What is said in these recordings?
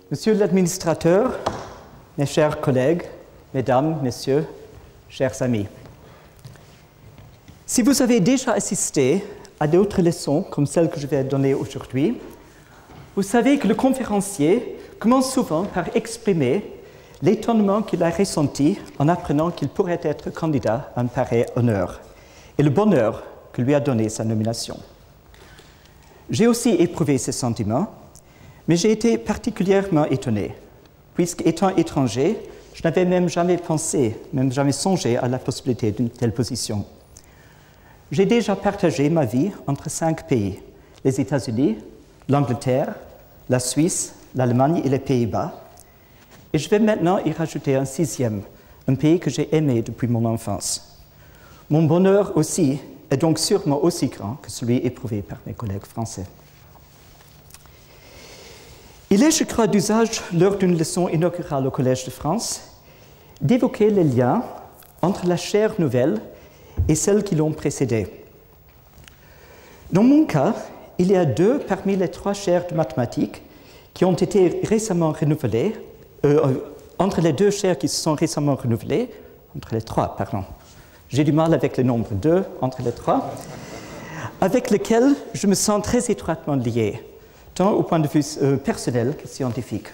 Monsieur l'administrateur, mes chers collègues, mesdames, messieurs, chers amis. Si vous avez déjà assisté à d'autres leçons comme celle que je vais donner aujourd'hui, vous savez que le conférencier commence souvent par exprimer l'étonnement qu'il a ressenti en apprenant qu'il pourrait être candidat à un pareil honneur et le bonheur que lui a donné sa nomination. J'ai aussi éprouvé ces sentiments, mais j'ai été particulièrement étonné, puisqu'étant étranger, je n'avais même jamais pensé, même jamais songé à la possibilité d'une telle position. J'ai déjà partagé ma vie entre 5 pays, les États-Unis, l'Angleterre, la Suisse, l'Allemagne et les Pays-Bas, et je vais maintenant y rajouter un 6e, un pays que j'ai aimé depuis mon enfance. Mon bonheur aussi est donc sûrement aussi grand que celui éprouvé par mes collègues français. Il est, je crois, d'usage, lors d'une leçon inaugurale au Collège de France, d'évoquer les liens entre la chaire nouvelle et celles qui l'ont précédée. Dans mon cas, il y a 2 parmi les 3 chaires de mathématiques qui ont été récemment renouvelées, entre les 2 chaires qui se sont récemment renouvelées, entre les 3, pardon. J'ai du mal avec le nombre 2 entre les 3, avec lesquels je me sens très étroitement lié, tant au point de vue personnel que scientifique.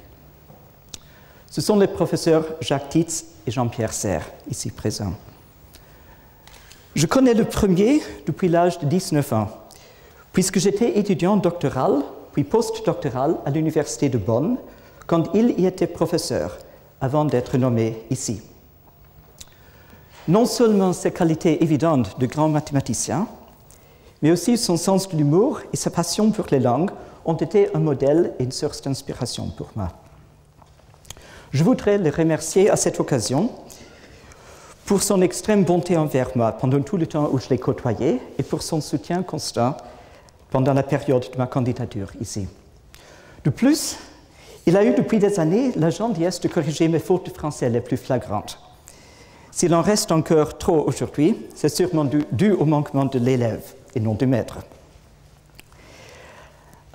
Ce sont les professeurs Jacques Titz et Jean-Pierre Serre, ici présents. Je connais le premier depuis l'âge de 19 ans, puisque j'étais étudiant doctoral, puis post-doctoral à l'Université de Bonn, quand il y était professeur, avant d'être nommé ici. Non seulement ses qualités évidentes de grand mathématicien, mais aussi son sens de l'humour et sa passion pour les langues ont été un modèle et une source d'inspiration pour moi. Je voudrais le remercier à cette occasion pour son extrême bonté envers moi pendant tout le temps où je l'ai côtoyé et pour son soutien constant pendant la période de ma candidature ici. De plus, il a eu depuis des années la gentillesse de corriger mes fautes de français les plus flagrantes. S'il en reste encore trop aujourd'hui, c'est sûrement dû au manquement de l'élève et non du maître.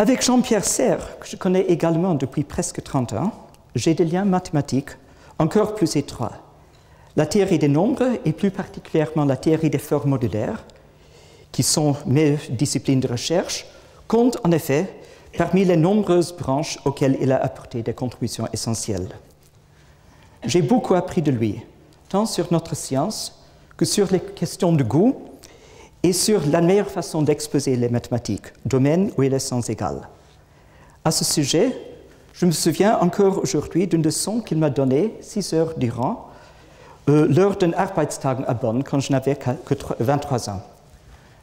Avec Jean-Pierre Serre, que je connais également depuis presque 30 ans, j'ai des liens mathématiques encore plus étroits. La théorie des nombres, et plus particulièrement la théorie des formes modulaires, qui sont mes disciplines de recherche, comptent en effet parmi les nombreuses branches auxquelles il a apporté des contributions essentielles. J'ai beaucoup appris de lui, tant sur notre science que sur les questions de goût et sur la meilleure façon d'exposer les mathématiques, domaine où il est sans égal. À ce sujet, je me souviens encore aujourd'hui d'une leçon qu'il m'a donnée 6 heures durant, lors d'un Arbeitstag à Bonn, quand je n'avais que 23 ans.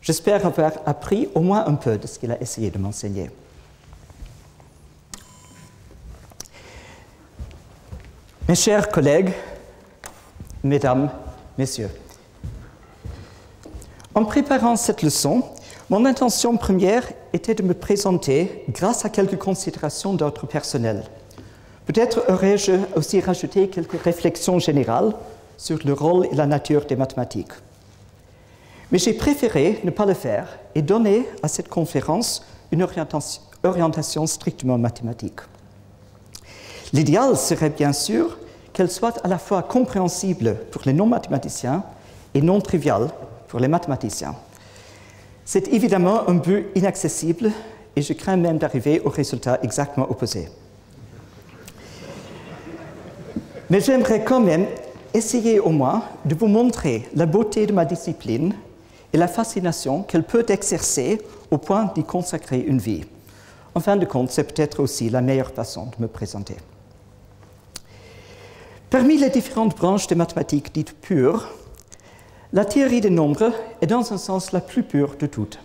J'espère avoir appris au moins un peu de ce qu'il a essayé de m'enseigner. Mes chers collègues, mesdames, messieurs, en préparant cette leçon, mon intention première était de me présenter grâce à quelques considérations d'ordre personnel. Peut-être aurais-je aussi rajouté quelques réflexions générales sur le rôle et la nature des mathématiques. Mais j'ai préféré ne pas le faire et donner à cette conférence une orientation strictement mathématique. L'idéal serait bien sûr qu'elle soit à la fois compréhensible pour les non-mathématiciens et non triviale pour les mathématiciens. C'est évidemment un but inaccessible et je crains même d'arriver au résultat exactement opposé. Mais j'aimerais quand même essayer au moins de vous montrer la beauté de ma discipline et la fascination qu'elle peut exercer au point d'y consacrer une vie. En fin de compte, c'est peut-être aussi la meilleure façon de me présenter. Parmi les différentes branches des mathématiques dites pures, la théorie des nombres est dans un sens la plus pure de toutes.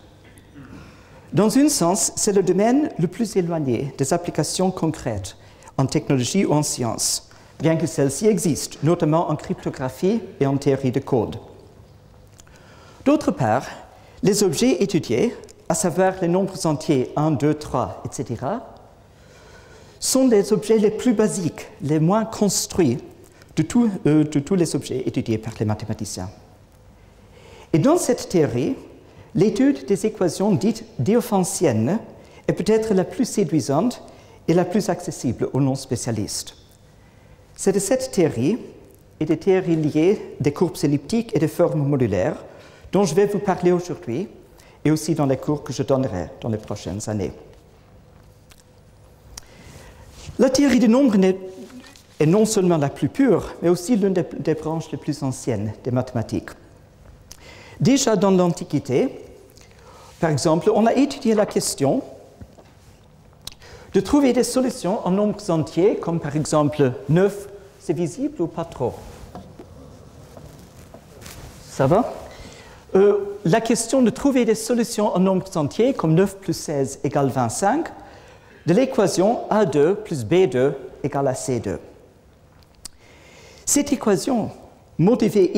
Dans un sens, c'est le domaine le plus éloigné des applications concrètes en technologie ou en sciences, bien que celles-ci existent, notamment en cryptographie et en théorie de code. D'autre part, les objets étudiés, à savoir les nombres entiers 1, 2, 3, etc., sont les objets les plus basiques, les moins construits de tous les objets étudiés par les mathématiciens. Et dans cette théorie, l'étude des équations dites diophantiennes est peut-être la plus séduisante et la plus accessible aux non-spécialistes. C'est de cette théorie et des théories liées des courbes elliptiques et des formes modulaires dont je vais vous parler aujourd'hui et aussi dans les cours que je donnerai dans les prochaines années. La théorie des nombres est non seulement la plus pure, mais aussi l'une des branches les plus anciennes des mathématiques. Déjà dans l'Antiquité, par exemple, on a étudié la question de trouver des solutions en nombres entiers, comme par exemple 9, c'est visible ou pas trop? Ça va? La question de trouver des solutions en nombres entiers, comme 9 plus 16 égale 25, de l'équation A2 plus B2 égale à C2. Cette équation, motivée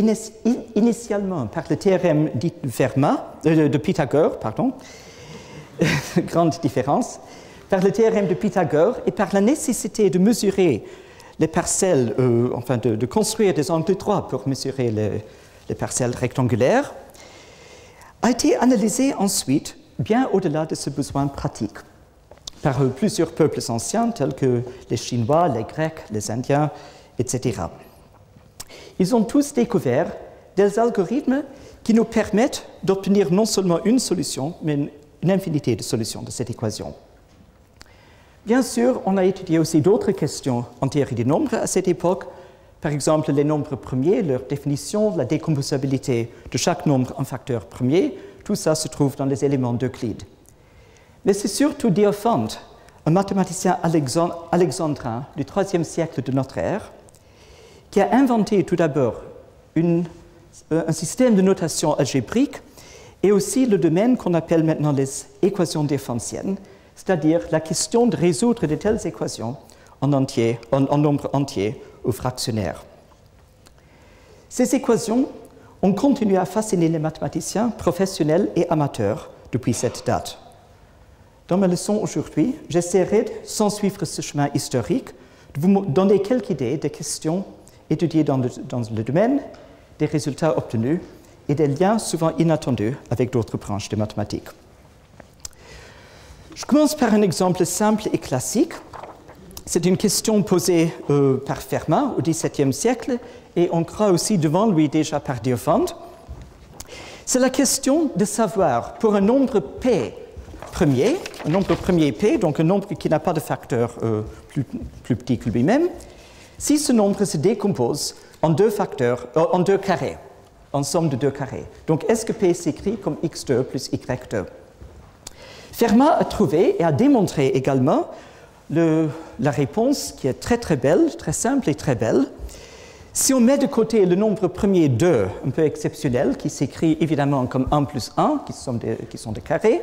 initialement par le théorème dit de Pythagore, grande différence, par le théorème de Pythagore et par la nécessité de mesurer les parcelles, de construire des angles droits pour mesurer les parcelles rectangulaires, a été analysée ensuite bien au-delà de ce besoin pratique par plusieurs peuples anciens tels que les Chinois, les Grecs, les Indiens, etc. Ils ont tous découvert des algorithmes qui nous permettent d'obtenir non seulement une solution, mais une infinité de solutions de cette équation. Bien sûr, on a étudié aussi d'autres questions en théorie des nombres à cette époque, par exemple les nombres premiers, leur définition, la décomposabilité de chaque nombre en facteurs premiers, tout ça se trouve dans les éléments d'Euclide. Mais c'est surtout Diophante, un mathématicien alexandrin du IIIe siècle de notre ère, qui a inventé tout d'abord un système de notation algébrique et aussi le domaine qu'on appelle maintenant les équations diophantiennes, c'est-à-dire la question de résoudre de telles équations en nombre entier ou fractionnaire. Ces équations ont continué à fasciner les mathématiciens professionnels et amateurs depuis cette date. Dans ma leçon aujourd'hui, j'essaierai, sans suivre ce chemin historique, de vous donner quelques idées des questions étudiées dans le domaine, des résultats obtenus et des liens souvent inattendus avec d'autres branches des mathématiques. Je commence par un exemple simple et classique. C'est une question posée par Fermat au XVIIe siècle et on croit aussi devant lui déjà par Diophante. C'est la question de savoir pour un nombre P premier, un nombre premier P, donc un nombre qui n'a pas de facteur plus petit que lui-même, si ce nombre se décompose en deux carrés, en somme de deux carrés. Donc est-ce que P s'écrit comme x2 plus y2? Fermat a trouvé et a démontré également la réponse qui est très très belle, très simple et très belle. Si on met de côté le nombre premier 2, un peu exceptionnel, qui s'écrit évidemment comme 1 plus 1, qui sont des carrés,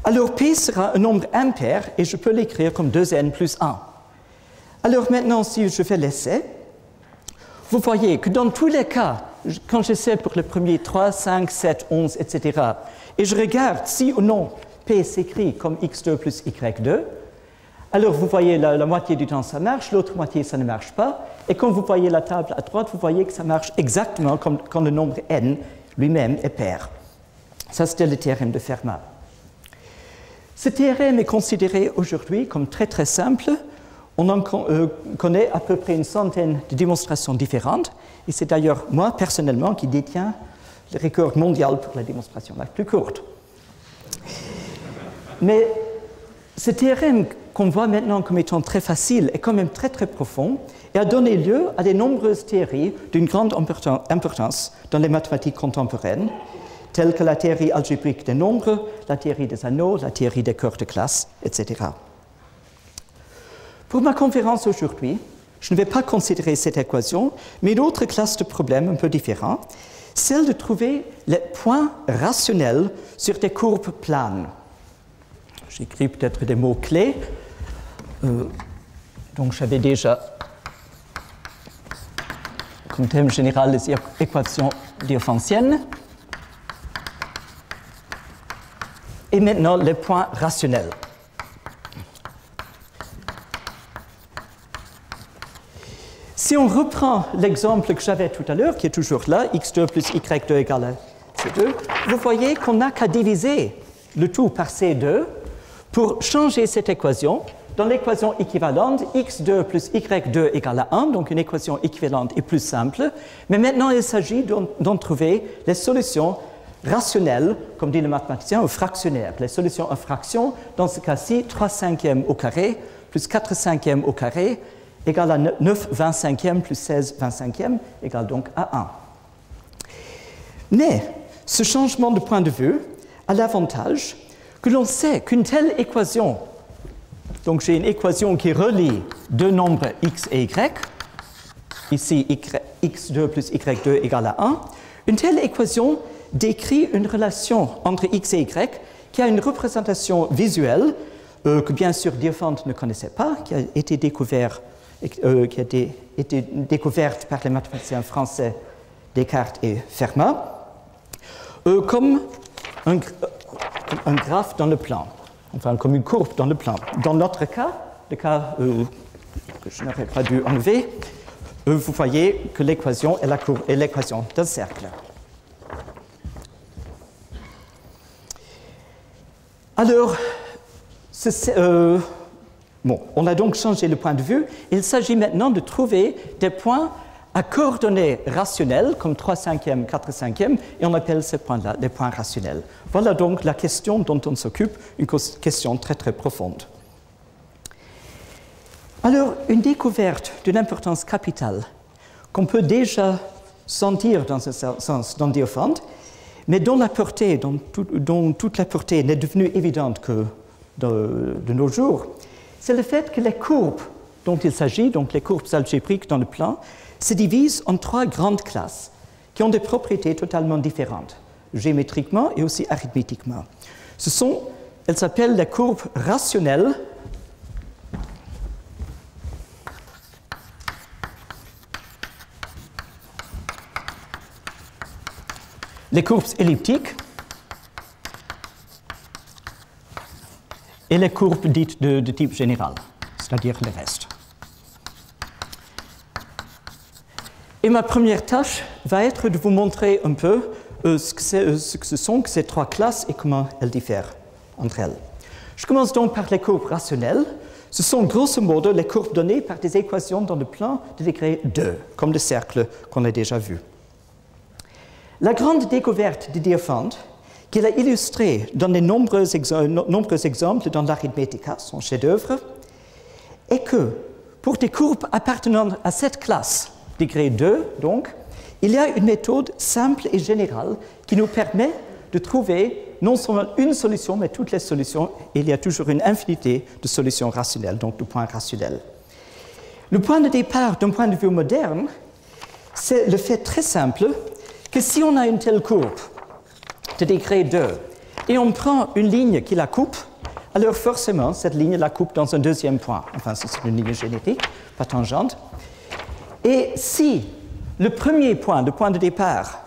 alors P sera un nombre impair et je peux l'écrire comme 2n plus 1. Alors maintenant, si je fais l'essai, vous voyez que dans tous les cas, quand j'essaie pour le premier 3, 5, 7, 11, etc., et je regarde si ou non P s'écrit comme x2 plus y2, alors vous voyez la moitié du temps ça marche, l'autre moitié ça ne marche pas, et quand vous voyez la table à droite, vous voyez que ça marche exactement comme quand le nombre n lui-même est pair. Ça, c'était le théorème de Fermat. Ce théorème est considéré aujourd'hui comme très très simple. On en connaît à peu près une centaine de démonstrations différentes, et c'est d'ailleurs moi personnellement qui détiens le record mondial pour la démonstration la plus courte. Mais ce théorème qu'on voit maintenant comme étant très facile est quand même très très profond et a donné lieu à de nombreuses théories d'une grande importance dans les mathématiques contemporaines, telles que la théorie algébrique des nombres, la théorie des anneaux, la théorie des corps de classe, etc. Pour ma conférence aujourd'hui, je ne vais pas considérer cette équation, mais d'autres classes de problèmes un peu différents, celle de trouver les points rationnels sur des courbes planes. J'écris peut-être des mots-clés. Donc j'avais déjà comme thème général les équations diophantiennes. Et maintenant, les points rationnels. Si on reprend l'exemple que j'avais tout à l'heure, qui est toujours là, x2 plus y2 égale à c2, vous voyez qu'on n'a qu'à diviser le tout par c2 pour changer cette équation dans l'équation équivalente x2 plus y2 égale à 1, donc une équation équivalente et plus simple. Mais maintenant, il s'agit d'en trouver les solutions rationnelles, comme dit le mathématicien, ou fractionnaires. Les solutions en fraction, dans ce cas-ci, 3/5 au carré plus 4/5 au carré égale à 9/25 plus 16/25 égale donc à 1. Mais ce changement de point de vue a l'avantage que l'on sait qu'une telle équation, donc j'ai une équation qui relie deux nombres x et y, ici x2 plus y2 égale à 1, une telle équation décrit une relation entre x et y qui a une représentation visuelle que bien sûr Diophante ne connaissait pas, qui a été découverte par les mathématiciens français Descartes et Fermat, comme un graphe dans le plan, enfin comme une courbe dans le plan. Dans notre cas, le cas que je n'aurais pas dû enlever, vous voyez que l'équation est l'équation d'un cercle. Alors, on a donc changé le point de vue. Il s'agit maintenant de trouver des points à coordonnées rationnelles, comme 3/5, 4/5, et on appelle ces points-là des points rationnels. Voilà donc la question dont on s'occupe, une question très très profonde. Alors, une découverte d'une importance capitale qu'on peut déjà sentir dans un sens dans Diophante, mais dont toute la portée n'est devenue évidente que de nos jours, c'est le fait que les courbes dont il s'agit, donc les courbes algébriques dans le plan, se divisent en trois grandes classes qui ont des propriétés totalement différentes, géométriquement et aussi arithmétiquement. Elles s'appellent les courbes rationnelles, les courbes elliptiques et les courbes dites de type général, c'est-à-dire le reste. Et ma première tâche va être de vous montrer un peu ce que ce sont que ces trois classes et comment elles diffèrent entre elles. Je commence donc par les courbes rationnelles. Ce sont grosso modo les courbes données par des équations dans le plan de degré 2, comme le cercle qu'on a déjà vu. La grande découverte de Diophante, qu'il a illustrée dans les nombreux exemples dans l'Arithmetica, son chef-d'œuvre, est que pour des courbes appartenant à cette classe, degré 2 donc, il y a une méthode simple et générale qui nous permet de trouver non seulement une solution, mais toutes les solutions. Et il y a toujours une infinité de solutions rationnelles, donc de points rationnels. Le point de départ d'un point de vue moderne, c'est le fait très simple que si on a une telle courbe de degré 2 et on prend une ligne qui la coupe, alors forcément cette ligne la coupe dans un deuxième point. Enfin, c'est une ligne génétique, pas tangente. Et si le premier point, le point de départ,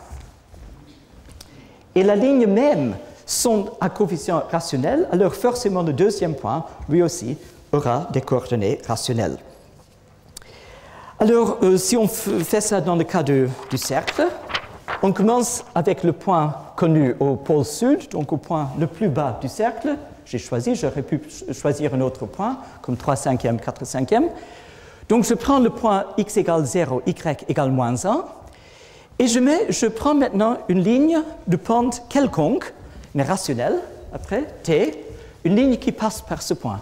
et la ligne même sont à coefficient rationnel, alors forcément le deuxième point, lui aussi, aura des coordonnées rationnelles. Alors, si on fait ça dans le cas du cercle, on commence avec le point connu au pôle sud, donc au point le plus bas du cercle. J'aurais pu choisir un autre point, comme 3/5, 4/5. Donc je prends le point x égale 0, y égale moins 1, et je prends maintenant une ligne de pente quelconque, mais rationnelle, après, t, une ligne qui passe par ce point,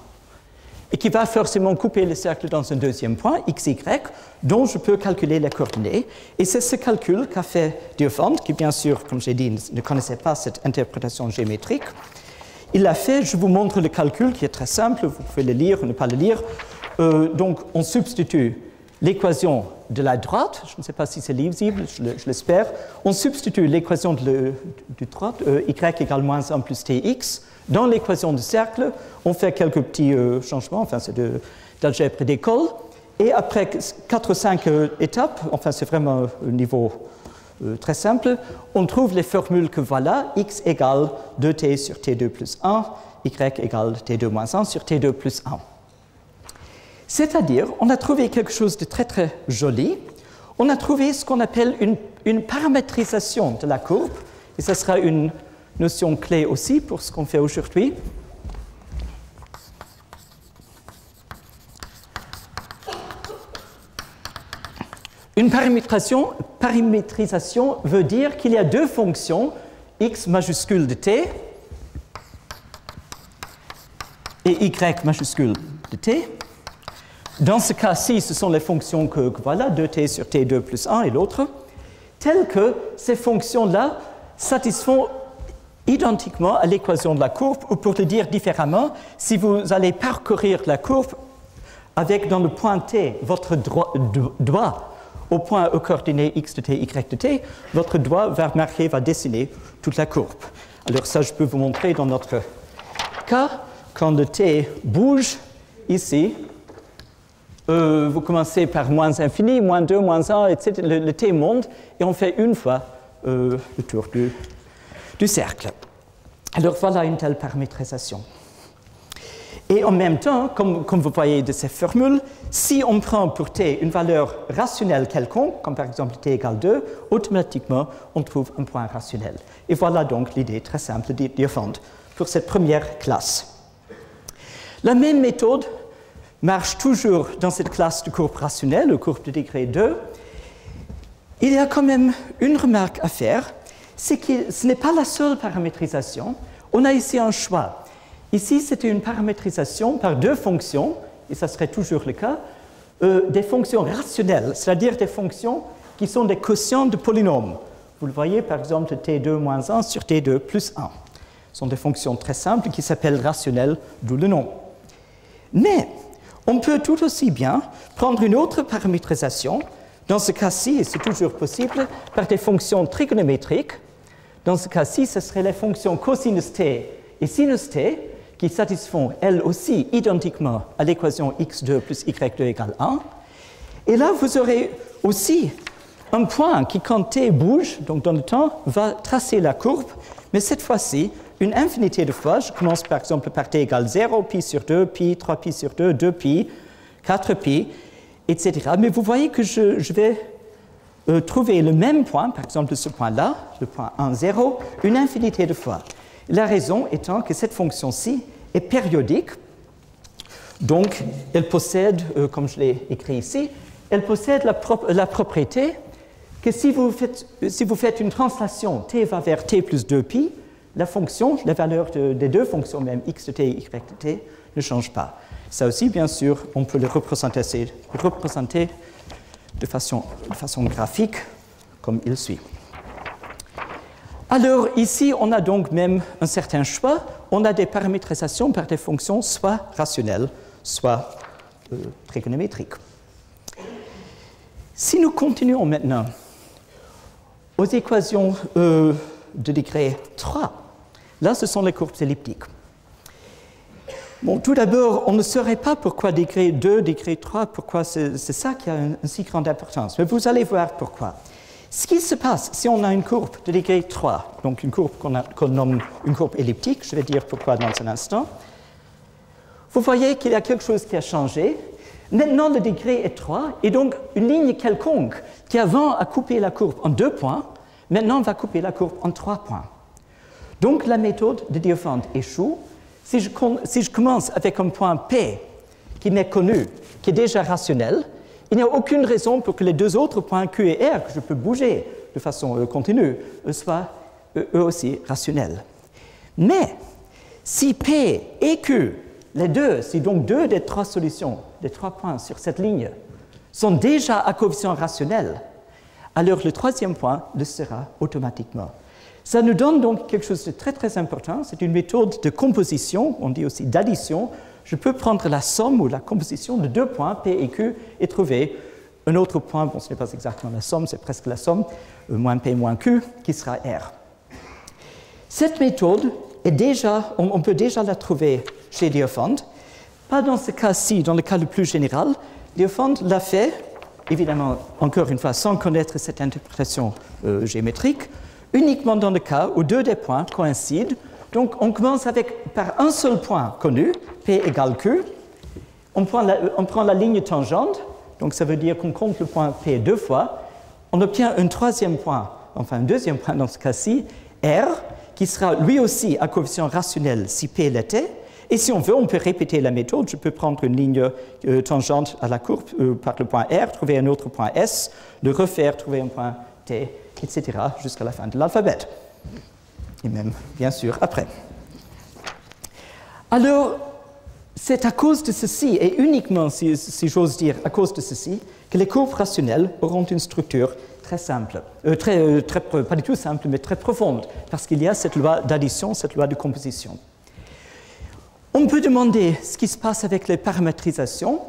et qui va forcément couper le cercle dans un deuxième point, x, y, dont je peux calculer les coordonnées. Et c'est ce calcul qu'a fait Diophante, qui bien sûr, comme j'ai dit, ne connaissait pas cette interprétation géométrique. Il l'a fait, je vous montre le calcul qui est très simple, vous pouvez le lire ou ne pas le lire. Donc on substitue l'équation de la droite, je ne sais pas si c'est lisible, je l'espère, on substitue l'équation de droite, y égale moins 1 plus tx, dans l'équation du cercle, on fait quelques petits changements, enfin c'est d'algèbre d'école, Et après 4 ou 5 étapes, enfin c'est vraiment un niveau très simple, on trouve les formules que voilà, x égale 2t sur t2 plus 1, y égale t2 moins 1 sur t2 plus 1. C'est-à-dire, on a trouvé quelque chose de très très joli. On a trouvé ce qu'on appelle une paramétrisation de la courbe, et ce sera une notion clé aussi pour ce qu'on fait aujourd'hui. Une paramétrisation veut dire qu'il y a deux fonctions, x majuscule de t et y majuscule de t. Dans ce cas-ci, ce sont les fonctions que voilà, 2t sur t2 plus 1 et l'autre, telles que ces fonctions-là satisfont identiquement à l'équation de la courbe, ou pour le dire différemment, si vous allez parcourir la courbe avec dans le point t votre doigt au point aux coordonnées x de t, y de t, votre doigt va dessiner toute la courbe. Alors ça, je peux vous montrer dans notre cas, quand le t bouge ici, vous commencez par moins infini, moins 2, moins 1, etc. Le t monte, et on fait une fois le tour du cercle. Alors voilà une telle paramétrisation. Et en même temps, comme vous voyez de ces formules, si on prend pour t une valeur rationnelle quelconque, comme par exemple t égale 2, automatiquement on trouve un point rationnel. Et voilà donc l'idée très simple de Diophante pour cette première classe. La même méthode marche toujours dans cette classe de courbe rationnelle, de courbe de degré 2. Il y a quand même une remarque à faire, c'est que ce n'est pas la seule paramétrisation. On a ici un choix. Ici, c'était une paramétrisation par deux fonctions, et ça serait toujours le cas, des fonctions rationnelles, c'est-à-dire des fonctions qui sont des quotients de polynômes. Vous le voyez, par exemple, t2 moins 1 sur t2 plus 1. Ce sont des fonctions très simples qui s'appellent rationnelles, d'où le nom. Mais on peut tout aussi bien prendre une autre paramétrisation, dans ce cas-ci, et c'est toujours possible, par des fonctions trigonométriques. Dans ce cas-ci, ce seraient les fonctions cosinus t et sinus t, qui satisfont elles aussi identiquement à l'équation x2 plus y2 égale 1. Et là, vous aurez aussi un point qui, quand t bouge, donc dans le temps, va tracer la courbe, mais cette fois-ci, une infinité de fois. Je commence par exemple par t égale 0, pi sur 2, pi, 3pi sur 2, 2pi, 4pi, etc. Mais vous voyez que je vais trouver le même point, par exemple ce point-là, le point 1, 0, une infinité de fois. La raison étant que cette fonction-ci est périodique, donc elle possède, comme je l'ai écrit ici, elle possède la propriété que si vous faites une translation t va vers t plus 2pi, la valeur des deux fonctions, même x de t et y de t, ne change pas. Ça aussi, bien sûr, on peut le représenter de façon graphique, comme il suit. Alors ici, on a donc même un certain choix. On a des paramétrisations par des fonctions soit rationnelles, soit trigonométriques. Si nous continuons maintenant aux équations de degré 3, là, ce sont les courbes elliptiques. Bon, tout d'abord, on ne saurait pas pourquoi degré 2, degré 3, pourquoi c'est ça qui a une si grande importance. Mais vous allez voir pourquoi. Ce qui se passe, si on a une courbe de degré 3, donc une courbe qu'on nomme une courbe elliptique, je vais dire pourquoi dans un instant, vous voyez qu'il y a quelque chose qui a changé. Maintenant, le degré est 3, et donc une ligne quelconque qui avant a coupé la courbe en 2 points, maintenant va couper la courbe en 3 points. Donc la méthode de Diophante échoue. Si je commence avec un point P qui m'est connu, qui est déjà rationnel, il n'y a aucune raison pour que les deux autres points Q et R, que je peux bouger de façon continue, soient eux aussi rationnels. Mais si P et Q, les deux, si donc deux des trois solutions, des 3 points sur cette ligne, sont déjà à coefficient rationnel, alors le troisième point le sera automatiquement. Ça nous donne donc quelque chose de très très important. C'est une méthode de composition, on dit aussi d'addition. Je peux prendre la somme ou la composition de 2 points, P et Q, et trouver un autre point, bon ce n'est pas exactement la somme, c'est presque la somme, moins P moins Q, qui sera R. Cette méthode est déjà, on peut déjà la trouver chez Diophante, pas dans ce cas-ci, dans le cas le plus général, Diophante l'a fait, évidemment, encore une fois, sans connaître cette interprétation géométrique, uniquement dans le cas où deux des points coïncident. Donc, on commence par un seul point connu, P égale Q. On prend la ligne tangente, donc ça veut dire qu'on compte le point P deux fois. On obtient un troisième point, enfin un deuxième point dans ce cas-ci, R, qui sera lui aussi à coefficient rationnel si P l'était. Et si on veut, on peut répéter la méthode. Je peux prendre une ligne tangente à la courbe par le point R, trouver un autre point S, le refaire, trouver un point T, etc., jusqu'à la fin de l'alphabet. Et même, bien sûr, après. Alors, c'est à cause de ceci, et uniquement, si j'ose dire, à cause de ceci, que les courbes rationnelles auront une structure très simple, pas du tout simple, mais très profonde, parce qu'il y a cette loi d'addition, cette loi de composition. On peut demander ce qui se passe avec les paramétrisations.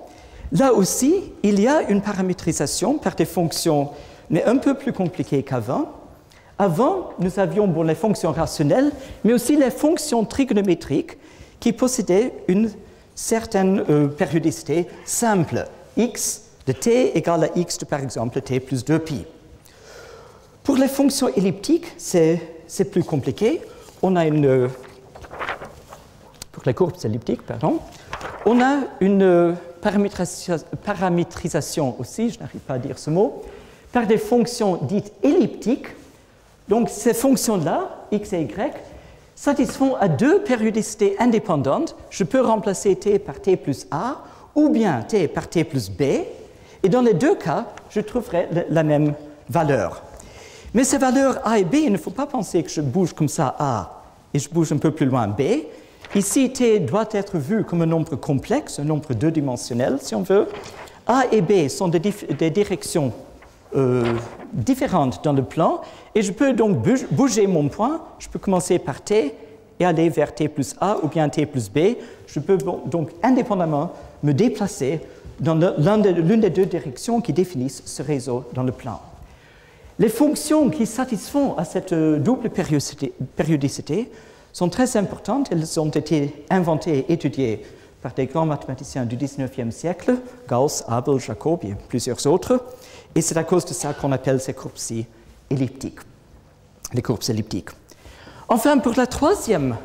Là aussi, il y a une paramétrisation par des fonctions, mais un peu plus compliquées qu'avant. Avant, nous avions les fonctions rationnelles, mais aussi les fonctions trigonométriques qui possédaient une certaine périodicité simple, x de t égale à x de, par exemple, t plus 2pi. Pour les fonctions elliptiques, c'est plus compliqué. On a pour les courbes elliptiques, pardon, on a une paramétrisation aussi, je n'arrive pas à dire ce mot, par des fonctions dites elliptiques. Donc ces fonctions-là, x et y, satisfont à deux périodicités indépendantes. Je peux remplacer t par t plus a, ou bien t par t plus b, et dans les deux cas, je trouverai la même valeur. Mais ces valeurs a et b, il ne faut pas penser que je bouge comme ça a, et je bouge un peu plus loin b. Ici, t doit être vu comme un nombre complexe, un nombre deux-dimensionnel, si on veut. A et b sont des directions différentes dans le plan, et je peux donc bouger mon point. Je peux commencer par t et aller vers t plus a ou bien t plus b. Je peux donc indépendamment me déplacer dans l'une des deux directions qui définissent ce réseau dans le plan. Les fonctions qui satisfont à cette double périodicité sont très importantes. Elles ont été inventées et étudiées par des grands mathématiciens du XIXe siècle, Gauss, Abel, Jacob et plusieurs autres. Et c'est à cause de ça qu'on appelle ces courbes-ci elliptiques, les courbes elliptiques. Enfin, pour la troisième,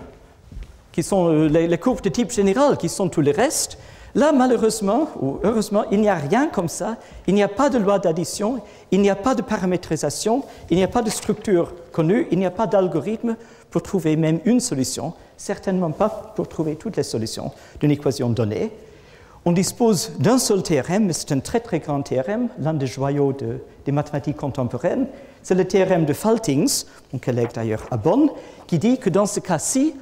qui sont les courbes de type général, qui sont tout le reste, là, malheureusement ou heureusement, il n'y a rien comme ça. Il n'y a pas de loi d'addition, il n'y a pas de paramétrisation, il n'y a pas de structure connue, il n'y a pas d'algorithme pour trouver même une solution, certainement pas pour trouver toutes les solutions d'une équation donnée. On dispose d'un seul théorème, mais c'est un très très grand théorème, l'un des joyaux des mathématiques contemporaines. C'est le théorème de Faltings, mon collègue d'ailleurs à Bonn, qui dit que dans ce cas-ci,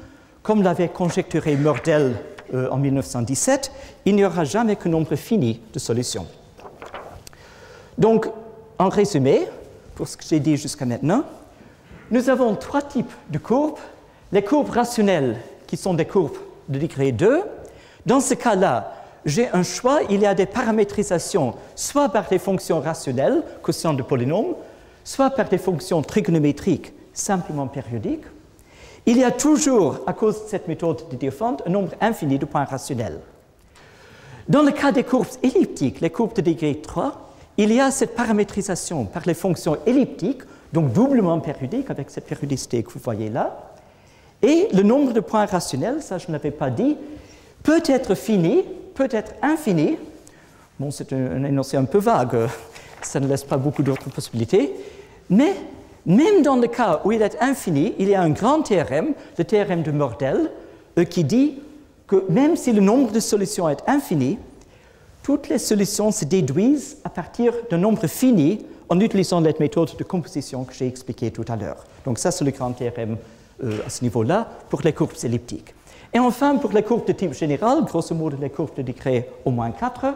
comme l'avait conjecturé Mordell en 1917, il n'y aura jamais qu'un nombre fini de solutions. Donc, en résumé, pour ce que j'ai dit jusqu'à maintenant, nous avons trois types de courbes. Les courbes rationnelles, qui sont des courbes de degré 2. Dans ce cas-là, j'ai un choix. Il y a des paramétrisations, soit par des fonctions rationnelles, quotient de polynômes, soit par des fonctions trigonométriques, simplement périodiques. Il y a toujours, à cause de cette méthode de Diophante, un nombre infini de points rationnels. Dans le cas des courbes elliptiques, les courbes de degré 3, il y a cette paramétrisation par les fonctions elliptiques, donc doublement périodiques, avec cette périodicité que vous voyez là. Et le nombre de points rationnels, ça je ne l'avais pas dit, peut être fini, peut être infini. Bon, c'est un énoncé un peu vague, ça ne laisse pas beaucoup d'autres possibilités. Mais même dans le cas où il est infini, il y a un grand théorème, le théorème de Mordell, qui dit que même si le nombre de solutions est infini, toutes les solutions se déduisent à partir d'un nombre fini en utilisant les méthodes de composition que j'ai expliquées tout à l'heure. Donc ça, c'est le grand théorème à ce niveau-là pour les courbes elliptiques. Et enfin, pour les courbes de type général, grosso modo les courbes de degré au moins 4,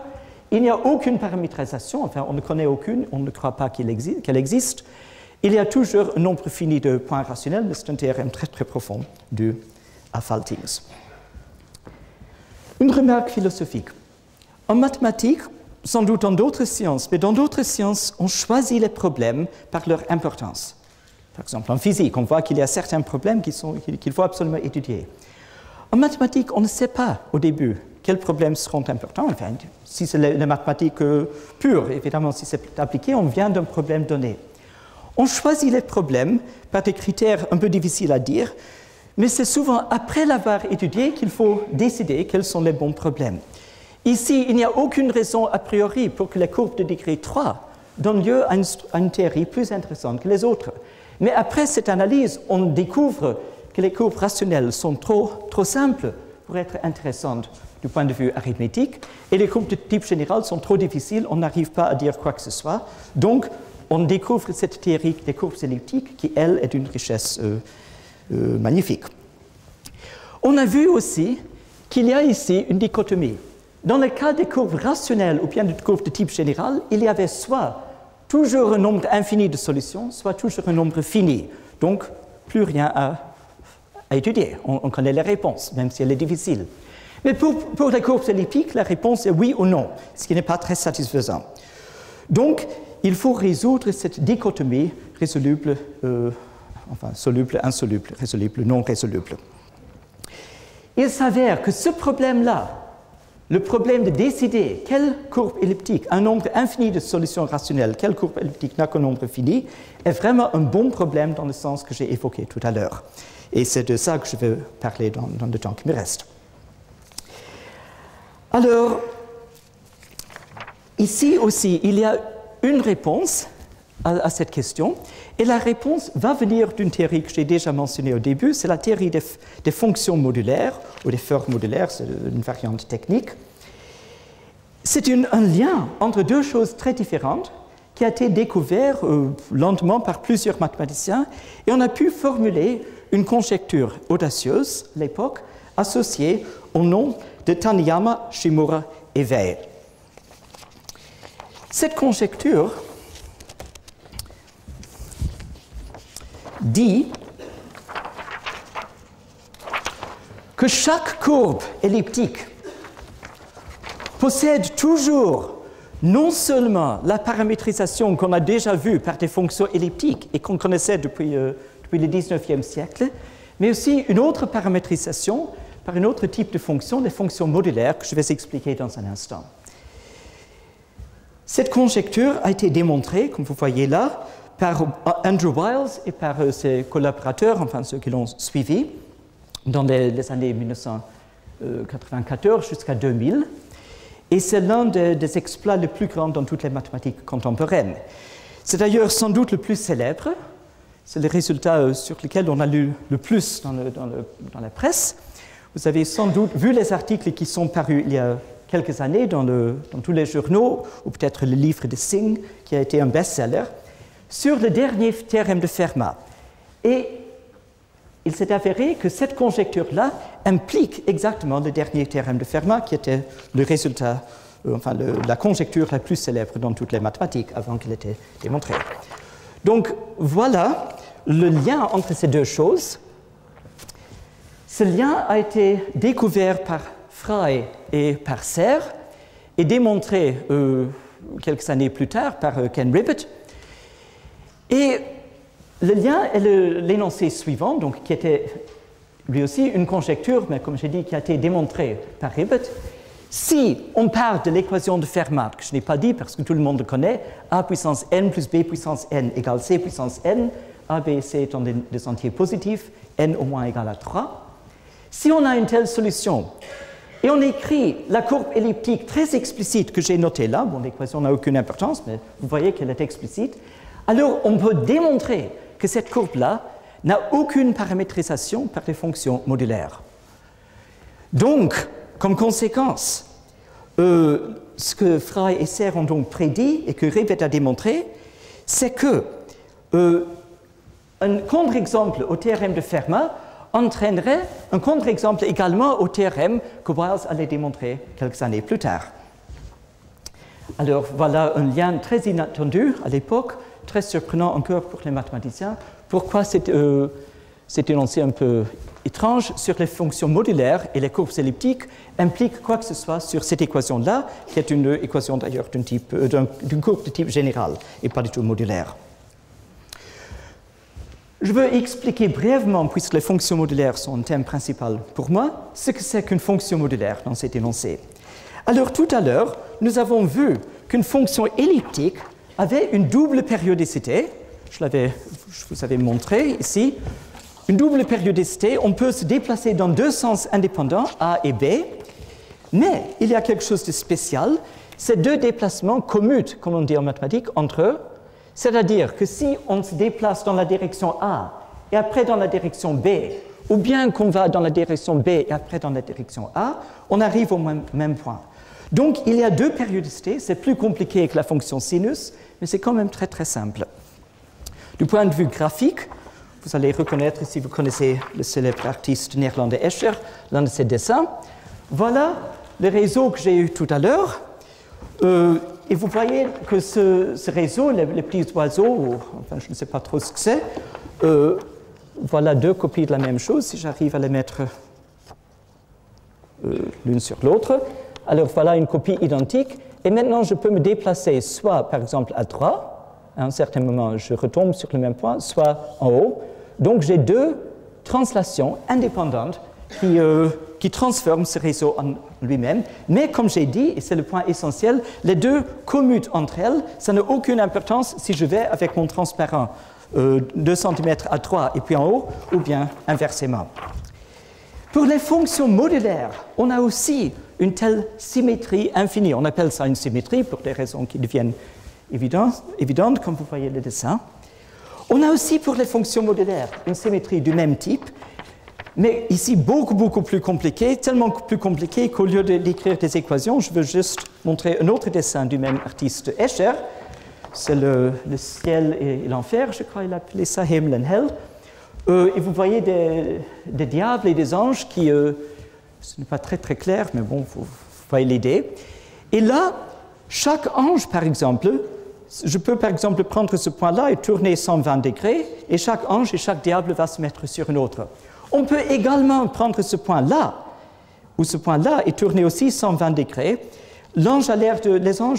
il n'y a aucune paramétrisation, enfin on ne connaît aucune, on ne croit pas qu'elle existe. Il y a toujours un nombre fini de points rationnels, mais c'est un théorème très très profond dû à Faltings. Une remarque philosophique. En mathématiques, sans doute dans d'autres sciences, mais dans d'autres sciences, on choisit les problèmes par leur importance. Par exemple, en physique, on voit qu'il y a certains problèmes qu'il faut absolument étudier. En mathématiques, on ne sait pas au début quels problèmes seront importants. Enfin, si c'est la mathématique pure, évidemment, si c'est appliqué, on vient d'un problème donné. On choisit les problèmes par des critères un peu difficiles à dire, mais c'est souvent après l'avoir étudié qu'il faut décider quels sont les bons problèmes. Ici, il n'y a aucune raison a priori pour que les courbes de degré 3 donnent lieu à une théorie plus intéressante que les autres. Mais après cette analyse, on découvre que les courbes rationnelles sont trop simples pour être intéressantes du point de vue arithmétique, et les courbes de type général sont trop difficiles, on n'arrive pas à dire quoi que ce soit. Donc, on découvre cette théorie des courbes elliptiques qui, elle, est d'une richesse magnifique. On a vu aussi qu'il y a ici une dichotomie. Dans le cas des courbes rationnelles ou bien des courbes de type général, il y avait soit toujours un nombre infini de solutions, soit toujours un nombre fini. Donc, plus rien à étudier. On connaît les réponses, même si elle est difficile. Mais pour les courbes elliptiques, la réponse est oui ou non, ce qui n'est pas très satisfaisant. Donc, il faut résoudre cette dichotomie résoluble, soluble, insoluble, résoluble, non résoluble. Il s'avère que ce problème-là, le problème de décider quelle courbe elliptique, un nombre infini de solutions rationnelles, quelle courbe elliptique n'a qu'un nombre fini, est vraiment un bon problème dans le sens que j'ai évoqué tout à l'heure. Et c'est de ça que je vais parler dans le temps qui me reste. Alors, ici aussi, il y a une réponse à cette question, et la réponse va venir d'une théorie que j'ai déjà mentionnée au début, c'est la théorie des fonctions modulaires, ou des formes modulaires, c'est une variante technique. C'est un lien entre deux choses très différentes qui a été découvert lentement par plusieurs mathématiciens, et on a pu formuler une conjecture audacieuse, à l'époque, associée au nom de Taniyama, Shimura et Weil. Cette conjecture dit que chaque courbe elliptique possède toujours non seulement la paramétrisation qu'on a déjà vue par des fonctions elliptiques et qu'on connaissait depuis le XIXe siècle, mais aussi une autre paramétrisation par un autre type de fonction, les fonctions modulaires, que je vais expliquer dans un instant. Cette conjecture a été démontrée, comme vous voyez là, par Andrew Wiles et par ses collaborateurs, enfin ceux qui l'ont suivi, dans les années 1994 jusqu'à 2000. Et c'est l'un des exploits les plus grands dans toutes les mathématiques contemporaines. C'est d'ailleurs sans doute le plus célèbre. C'est le résultat sur lequel on a lu le plus dans la presse. Vous avez sans doute vu les articles qui sont parus il y a quelques années dans tous les journaux, ou peut-être le livre de Singh, qui a été un best-seller, sur le dernier théorème de Fermat. Et il s'est avéré que cette conjecture-là implique exactement le dernier théorème de Fermat, qui était le résultat, la conjecture la plus célèbre dans toutes les mathématiques, avant qu'elle ait été démontrée. Donc voilà le lien entre ces deux choses. Ce lien a été découvert par Frey et par Serre et démontré quelques années plus tard par Ken Ribet. Et le lien est l'énoncé suivant, donc, qui était lui aussi une conjecture, mais comme j'ai dit, qui a été démontrée par Ribet. Si on part de l'équation de Fermat, que je n'ai pas dit parce que tout le monde le connaît, a puissance n plus b puissance n égale c puissance n, a, b et c étant des entiers positifs, n au moins égale à 3. Si on a une telle solution, et on écrit la courbe elliptique très explicite que j'ai notée là, bon, l'équation n'a aucune importance, mais vous voyez qu'elle est explicite, alors on peut démontrer que cette courbe-là n'a aucune paramétrisation par des fonctions modulaires. Donc, comme conséquence, ce que Frey et Serre ont donc prédit et que Ribet a démontré, c'est que un contre-exemple au théorème de Fermat entraînerait un contre-exemple également au théorème que Wiles allait démontrer quelques années plus tard. Alors voilà un lien très inattendu à l'époque, très surprenant encore pour les mathématiciens. Pourquoi cet énoncé un peu étrange sur les fonctions modulaires et les courbes elliptiques implique quoi que ce soit sur cette équation-là, qui est une équation d'ailleurs d'une courbe de type général et pas du tout modulaire. Je veux expliquer brièvement, puisque les fonctions modulaires sont un thème principal pour moi, ce que c'est qu'une fonction modulaire dans cet énoncé. Alors tout à l'heure, nous avons vu qu'une fonction elliptique avait une double périodicité. Je vous avais montré ici. Une double périodicité, on peut se déplacer dans deux sens indépendants, A et B, mais il y a quelque chose de spécial. Ces deux déplacements commutent, comme on dit en mathématiques, entre eux. C'est-à-dire que si on se déplace dans la direction A et après dans la direction B, ou bien qu'on va dans la direction B et après dans la direction A, on arrive au même point. Donc il y a deux périodicités, c'est plus compliqué que la fonction sinus, mais c'est quand même très très simple. Du point de vue graphique, vous allez reconnaître, si vous connaissez le célèbre artiste néerlandais Escher, l'un de ses dessins. Voilà le réseau que j'ai eu tout à l'heure. Et vous voyez que ce réseau, les petits oiseaux, enfin je ne sais pas trop ce que c'est, voilà deux copies de la même chose, si j'arrive à les mettre l'une sur l'autre. Alors voilà une copie identique, et maintenant je peux me déplacer soit par exemple à droite, à un certain moment je retombe sur le même point, soit en haut. Donc j'ai deux translations indépendantes qui transforment ce réseau en lui-même. Mais comme j'ai dit, et c'est le point essentiel, les deux commutent entre elles. Ça n'a aucune importance si je vais avec mon transparent 2 cm à droite et puis en haut, ou bien inversement. Pour les fonctions modulaires, on a aussi une telle symétrie infinie. On appelle ça une symétrie pour des raisons qui deviennent évidentes, comme vous voyez le dessin. On a aussi pour les fonctions modulaires une symétrie du même type, mais ici beaucoup plus compliquée, tellement plus compliquée qu'au lieu d'écrire des équations, je veux juste montrer un autre dessin du même artiste Escher. C'est le ciel et l'enfer, je crois, il appelait ça Himmel und Hell. Et vous voyez des diables et des anges qui, ce n'est pas très clair, mais bon, vous voyez l'idée. Et là, chaque ange, par exemple, je peux par exemple prendre ce point-là et tourner 120 degrés, et chaque ange et chaque diable va se mettre sur un autre. On peut également prendre ce point-là, ou ce point-là, et tourner aussi 120 degrés. Les anges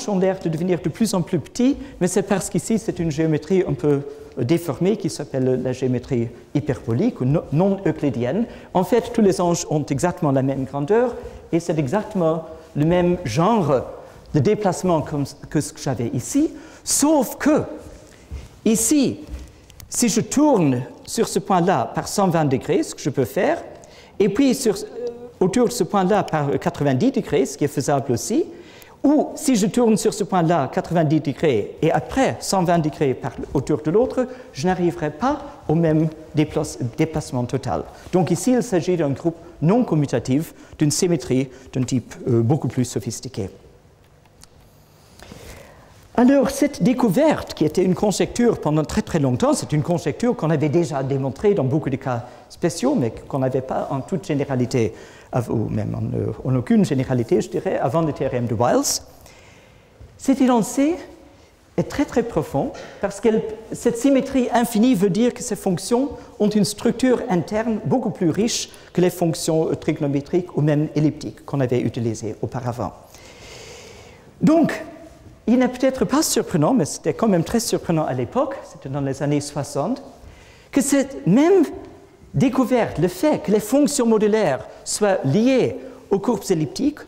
ont l'air de devenir de plus en plus petits, mais c'est parce qu'ici, c'est une géométrie un peu déformée qui s'appelle la géométrie hyperbolique ou non euclidienne. En fait, tous les anges ont exactement la même grandeur et c'est exactement le même genre de déplacement que ce que j'avais ici, sauf que ici, si je tourne sur ce point-là par 120 degrés, ce que je peux faire, et puis autour de ce point-là par 90 degrés, ce qui est faisable aussi, ou si je tourne sur ce point-là 90 degrés et après 120 degrés autour de l'autre, je n'arriverai pas au même déplacement total. Donc ici, il s'agit d'un groupe non commutatif, d'une symétrie d'un type beaucoup plus sophistiqué. Alors, cette découverte, qui était une conjecture pendant très longtemps, c'est une conjecture qu'on avait déjà démontrée dans beaucoup de cas spéciaux, mais qu'on n'avait pas en toute généralité, ou même en aucune généralité, je dirais, avant le théorème de Wiles. Cet énoncé est très profond, parce que cette symétrie infinie veut dire que ces fonctions ont une structure interne beaucoup plus riche que les fonctions trigonométriques ou même elliptiques qu'on avait utilisées auparavant. Donc, il n'est peut-être pas surprenant, mais c'était quand même très surprenant à l'époque, c'était dans les années 60, que cette même découverte, le fait que les fonctions modulaires soient liées aux courbes elliptiques,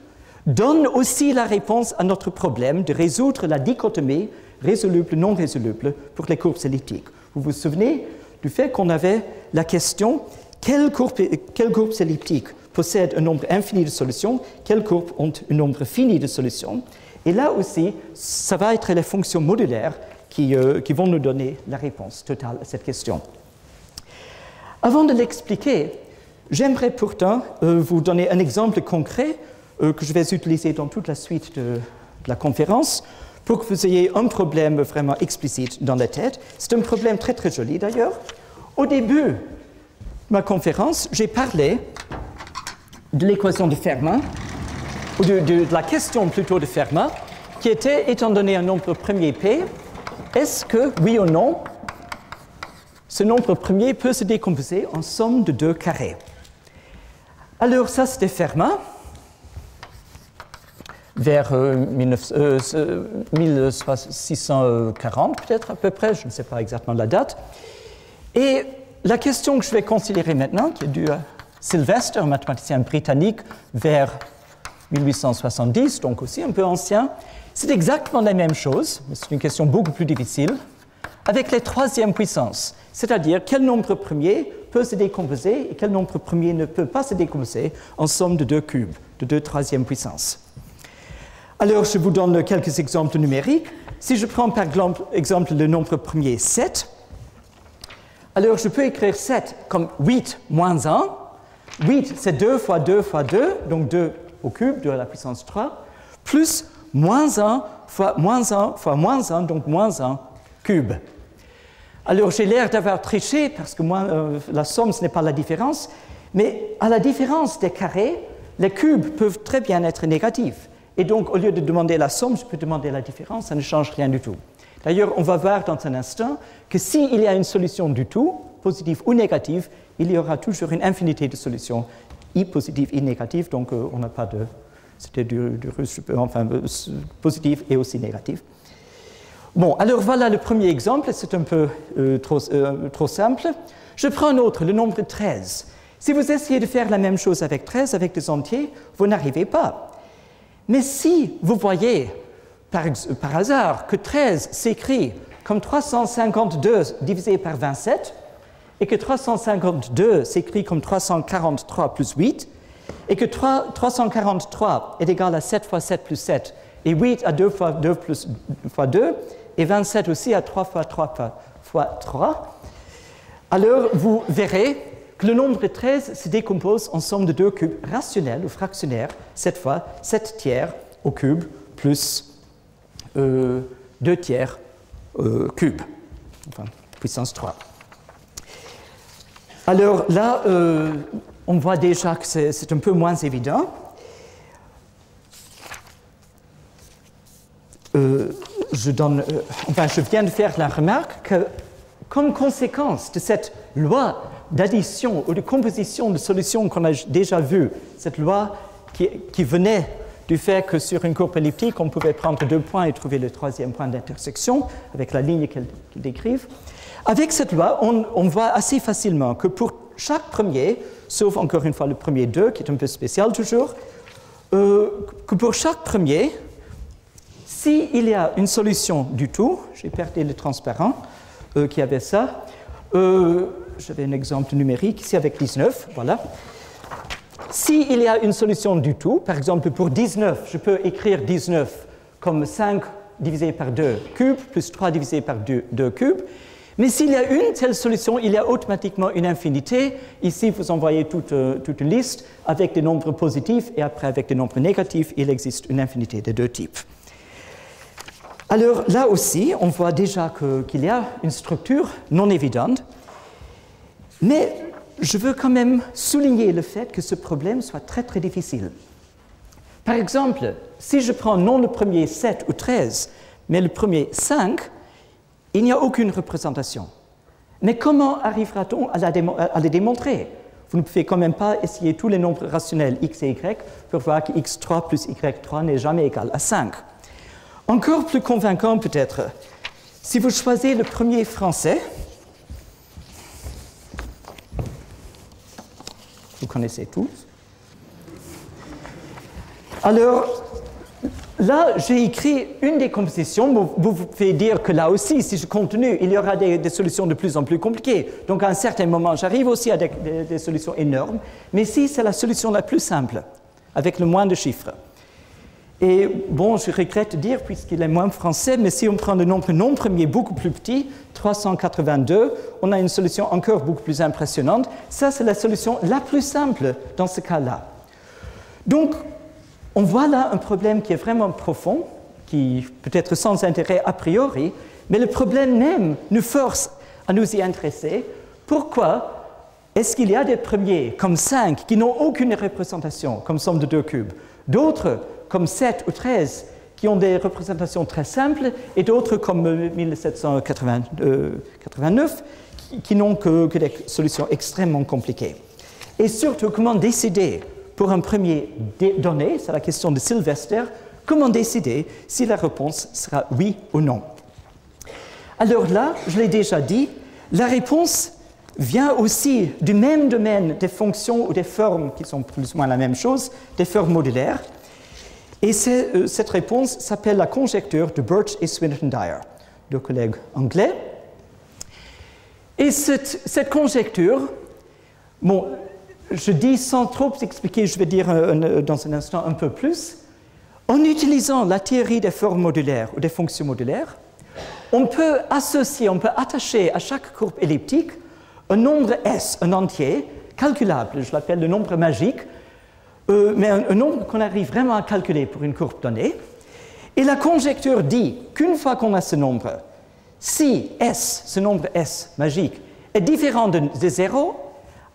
donne aussi la réponse à notre problème de résoudre la dichotomie résoluble-non résoluble pour les courbes elliptiques. Vous vous souvenez du fait qu'on avait la question quelles courbes elliptiques possèdent un nombre infini de solutions, quelles courbes ont un nombre fini de solutions. Et là aussi, ça va être les fonctions modulaires qui vont nous donner la réponse totale à cette question. Avant de l'expliquer, j'aimerais pourtant vous donner un exemple concret que je vais utiliser dans toute la suite de la conférence pour que vous ayez un problème vraiment explicite dans la tête. C'est un problème très joli d'ailleurs. Au début de ma conférence, j'ai parlé de l'équation de Fermat, ou de la question plutôt de Fermat, qui était, étant donné un nombre premier P, est-ce que, oui ou non, ce nombre premier peut se décomposer en somme de deux carrés? Alors ça, c'était Fermat, vers 1640 peut-être à peu près, je ne sais pas exactement la date. Et la question que je vais considérer maintenant, qui est due à Sylvester, un mathématicien britannique, vers 1870, donc aussi un peu ancien, c'est exactement la même chose, mais c'est une question beaucoup plus difficile, avec les troisièmes puissances, c'est-à-dire quel nombre premier peut se décomposer et quel nombre premier ne peut pas se décomposer en somme de deux cubes, de deux troisièmes puissances. Alors, je vous donne quelques exemples numériques. Si je prends par exemple le nombre premier 7, alors je peux écrire 7 comme 8 moins 1. 8, c'est 2 fois 2 fois 2, donc 2 au cube, 2 à la puissance 3, plus moins 1 fois moins 1 fois moins 1, donc moins 1 cube. Alors, j'ai l'air d'avoir triché, parce que la somme, ce n'est pas la différence, mais à la différence des carrés, les cubes peuvent très bien être négatifs. Et donc, au lieu de demander la somme, je peux demander la différence, ça ne change rien du tout. D'ailleurs, on va voir dans un instant que s'il y a une solution du tout, positive ou négative, il y aura toujours une infinité de solutions, i positives, i négatives, donc on n'a pas de... C'était du russe, enfin, positif et aussi négatif. Bon, alors voilà le premier exemple, c'est un peu trop simple. Je prends un autre, le nombre 13. Si vous essayez de faire la même chose avec 13, avec des entiers, vous n'arrivez pas. Mais si vous voyez, par hasard, que 13 s'écrit comme 352 divisé par 27, et que 352 s'écrit comme 343 plus 8, et que 343 est égal à 7 fois 7 plus 7, et 8 à 2 fois 2 plus fois 2, et 27 aussi à 3 fois 3 fois 3, alors vous verrez que le nombre 13 se décompose en somme de deux cubes rationnels ou fractionnaires, cette fois 7 tiers au cube plus 2 tiers cube, enfin puissance 3. Alors là, on voit déjà que c'est un peu moins évident. Je viens de faire la remarque que, comme conséquence de cette loi d'addition ou de composition de solutions qu'on a déjà vue, cette loi qui venait du fait que sur une courbe elliptique, on pouvait prendre deux points et trouver le troisième point d'intersection avec la ligne qu'elle décrive. Avec cette loi, on voit assez facilement que pour chaque premier, sauf encore une fois le premier 2, qui est un peu spécial toujours, que pour chaque premier, s'il y a une solution du tout, j'ai perdu le transparent qui avait ça, j'avais un exemple numérique ici avec 19, voilà. S'il y a une solution du tout, par exemple pour 19, je peux écrire 19 comme 5 divisé par 2 cubes, plus 3 divisé par 2 cubes. Mais s'il y a une telle solution, il y a automatiquement une infinité. Ici, vous en voyez toute une liste avec des nombres positifs et après avec des nombres négatifs, il existe une infinité de deux types. Alors là aussi, on voit déjà qu'il y a une structure non évidente, mais je veux quand même souligner le fait que ce problème soit très très difficile. Par exemple, si je prends non le premier 7 ou 13, mais le premier 5, il n'y a aucune représentation. Mais comment arrivera-t-on à le démontrer? Vous ne pouvez quand même pas essayer tous les nombres rationnels x et y pour voir que x3 plus y3 n'est jamais égal à 5. Encore plus convaincant peut-être, si vous choisissez le premier français, vous connaissez tous. Alors, là, j'ai écrit une décomposition. Vous pouvez dire que là aussi, si je continue, il y aura des solutions de plus en plus compliquées. Donc, à un certain moment, j'arrive aussi à des solutions énormes. Mais ici, c'est la solution la plus simple, avec le moins de chiffres. Et bon, je regrette de dire, puisqu'il est moins français, mais si on prend le nombre non premier beaucoup plus petit, 382, on a une solution encore beaucoup plus impressionnante. Ça, c'est la solution la plus simple dans ce cas-là. Donc, on voit là un problème qui est vraiment profond, qui peut être sans intérêt a priori, mais le problème même nous force à nous y intéresser. Pourquoi est-ce qu'il y a des premiers, comme 5, qui n'ont aucune représentation, comme somme de deux cubes, d'autres, comme 7 ou 13, qui ont des représentations très simples, et d'autres, comme 1789, qui n'ont que des solutions extrêmement compliquées. Et surtout, comment décider pour un premier donné, c'est la question de Sylvester, comment décider si la réponse sera oui ou non? Alors là, je l'ai déjà dit, la réponse vient aussi du même domaine des fonctions ou des formes qui sont plus ou moins la même chose, des formes modulaires. Et cette réponse s'appelle la conjecture de Birch et Swinnerton-Dyer, deux collègues anglais. Et cette conjecture, bon, je dis sans trop expliquer, je vais dire dans un instant un peu plus, en utilisant la théorie des formes modulaires ou des fonctions modulaires, on peut associer, on peut attacher à chaque courbe elliptique un nombre S, un entier, calculable, je l'appelle le nombre magique, mais un nombre qu'on arrive vraiment à calculer pour une courbe donnée. Et la conjecture dit qu'une fois qu'on a ce nombre, si S, ce nombre S magique, est différent de 0,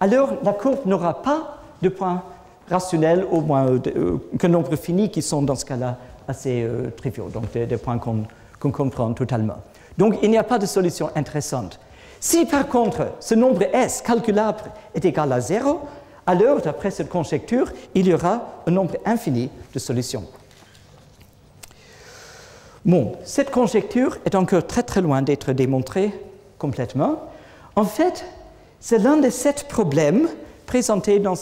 alors la courbe n'aura pas de points rationnels, au moins qu'un nombre fini, qui sont dans ce cas-là assez triviaux, donc des points qu'on comprend totalement. Donc il n'y a pas de solution intéressante. Si par contre ce nombre S calculable est égal à 0, alors d'après cette conjecture, il y aura un nombre infini de solutions. Bon, cette conjecture est encore très très loin d'être démontrée complètement. En fait, c'est l'un des 7 problèmes présentés dans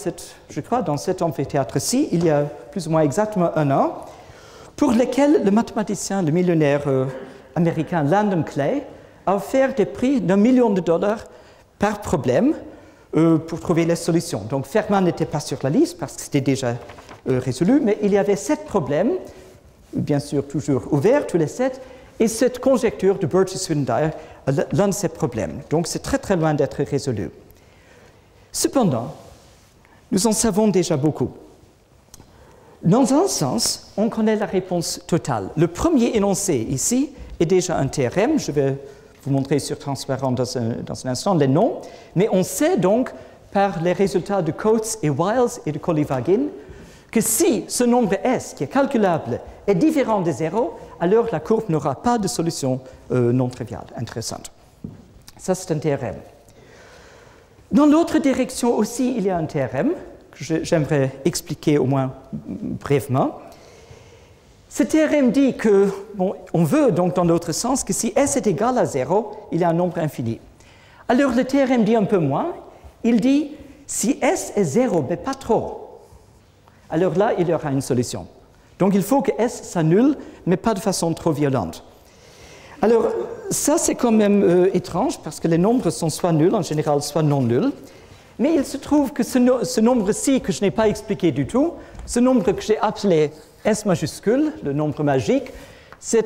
dans cet amphithéâtre-ci, il y a plus ou moins exactement un an, pour lesquels le mathématicien, le millionnaire américain Landon Clay a offert des prix d'$1 million par problème pour trouver les solutions. Donc Feynman n'était pas sur la liste parce que c'était déjà résolu, mais il y avait 7 problèmes, bien sûr toujours ouverts, tous les 7, et cette conjecture de Birch et Swinnerton-Dyer est l'un de ces problèmes. Donc c'est très très loin d'être résolu. Cependant, nous en savons déjà beaucoup. Dans un sens, on connaît la réponse totale. Le premier énoncé ici est déjà un théorème. Je vais vous montrer sur transparent dans un instant les noms. Mais on sait donc, par les résultats de Coates et Wiles et de Kolyvagin, que si ce nombre S, qui est calculable, est différent de 0, alors la courbe n'aura pas de solution non triviale, intéressante. Ça, c'est un théorème. Dans l'autre direction aussi, il y a un théorème que j'aimerais expliquer au moins brièvement. Ce théorème dit que, bon, on veut donc dans l'autre sens que si S est égal à 0, il y a un nombre infini. Alors le théorème dit un peu moins, il dit si S est 0, mais pas trop, alors là il y aura une solution. Donc il faut que S s'annule, mais pas de façon trop violente. Alors ça c'est quand même étrange parce que les nombres sont soit nuls en général, soit non nuls. Mais il se trouve que ce nombre-ci que je n'ai pas expliqué du tout, ce nombre que j'ai appelé S majuscule, le nombre magique, c'est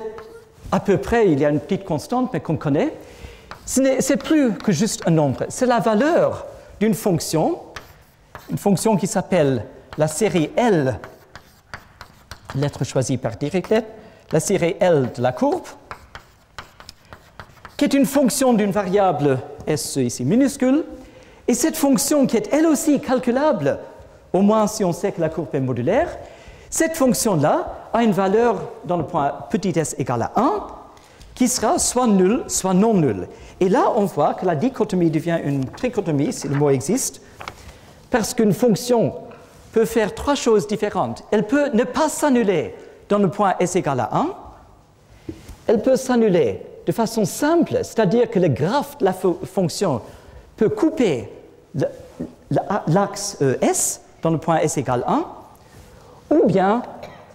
à peu près, il y a une petite constante, mais qu'on connaît. C'est plus que juste un nombre, c'est la valeur d'une fonction, une fonction qui s'appelle la série L, lettre choisie par Dirichlet, la série L de la courbe, qui est une fonction d'une variable S ici minuscule, et cette fonction qui est elle aussi calculable, au moins si on sait que la courbe est modulaire, cette fonction-là a une valeur dans le point petit s égale à 1, qui sera soit nulle, soit non nulle. Et là, on voit que la dichotomie devient une trichotomie, si le mot existe, parce qu'une fonction peut faire 3 choses différentes. Elle peut ne pas s'annuler dans le point s égale à 1, elle peut s'annuler de façon simple, c'est-à-dire que le graphe de la fonction peut couper l'axe S dans le point S égale 1, ou bien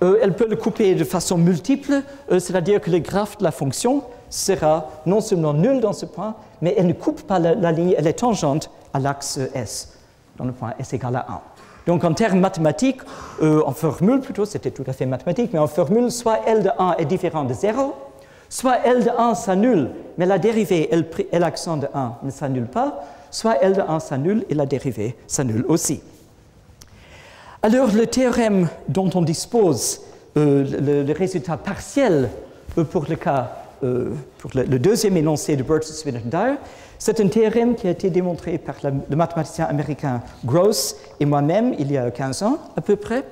elle peut le couper de façon multiple, c'est-à-dire que le graphe de la fonction sera non seulement nul dans ce point, mais elle ne coupe pas la ligne, elle est tangente à l'axe S dans le point S égale à 1. Donc en termes mathématiques, en formule plutôt, c'était tout à fait mathématique, mais en formule, soit L de 1 est différent de 0, soit L de 1 s'annule, mais la dérivée L accent de 1 ne s'annule pas, soit L de 1 s'annule et la dérivée s'annule aussi. Alors le théorème dont on dispose, le résultat partiel pour le cas, pour le deuxième énoncé de Birch et Swinnerton-Dyer, c'est un théorème qui a été démontré par le mathématicien américain Gross et moi-même il y a 15 ans à peu près,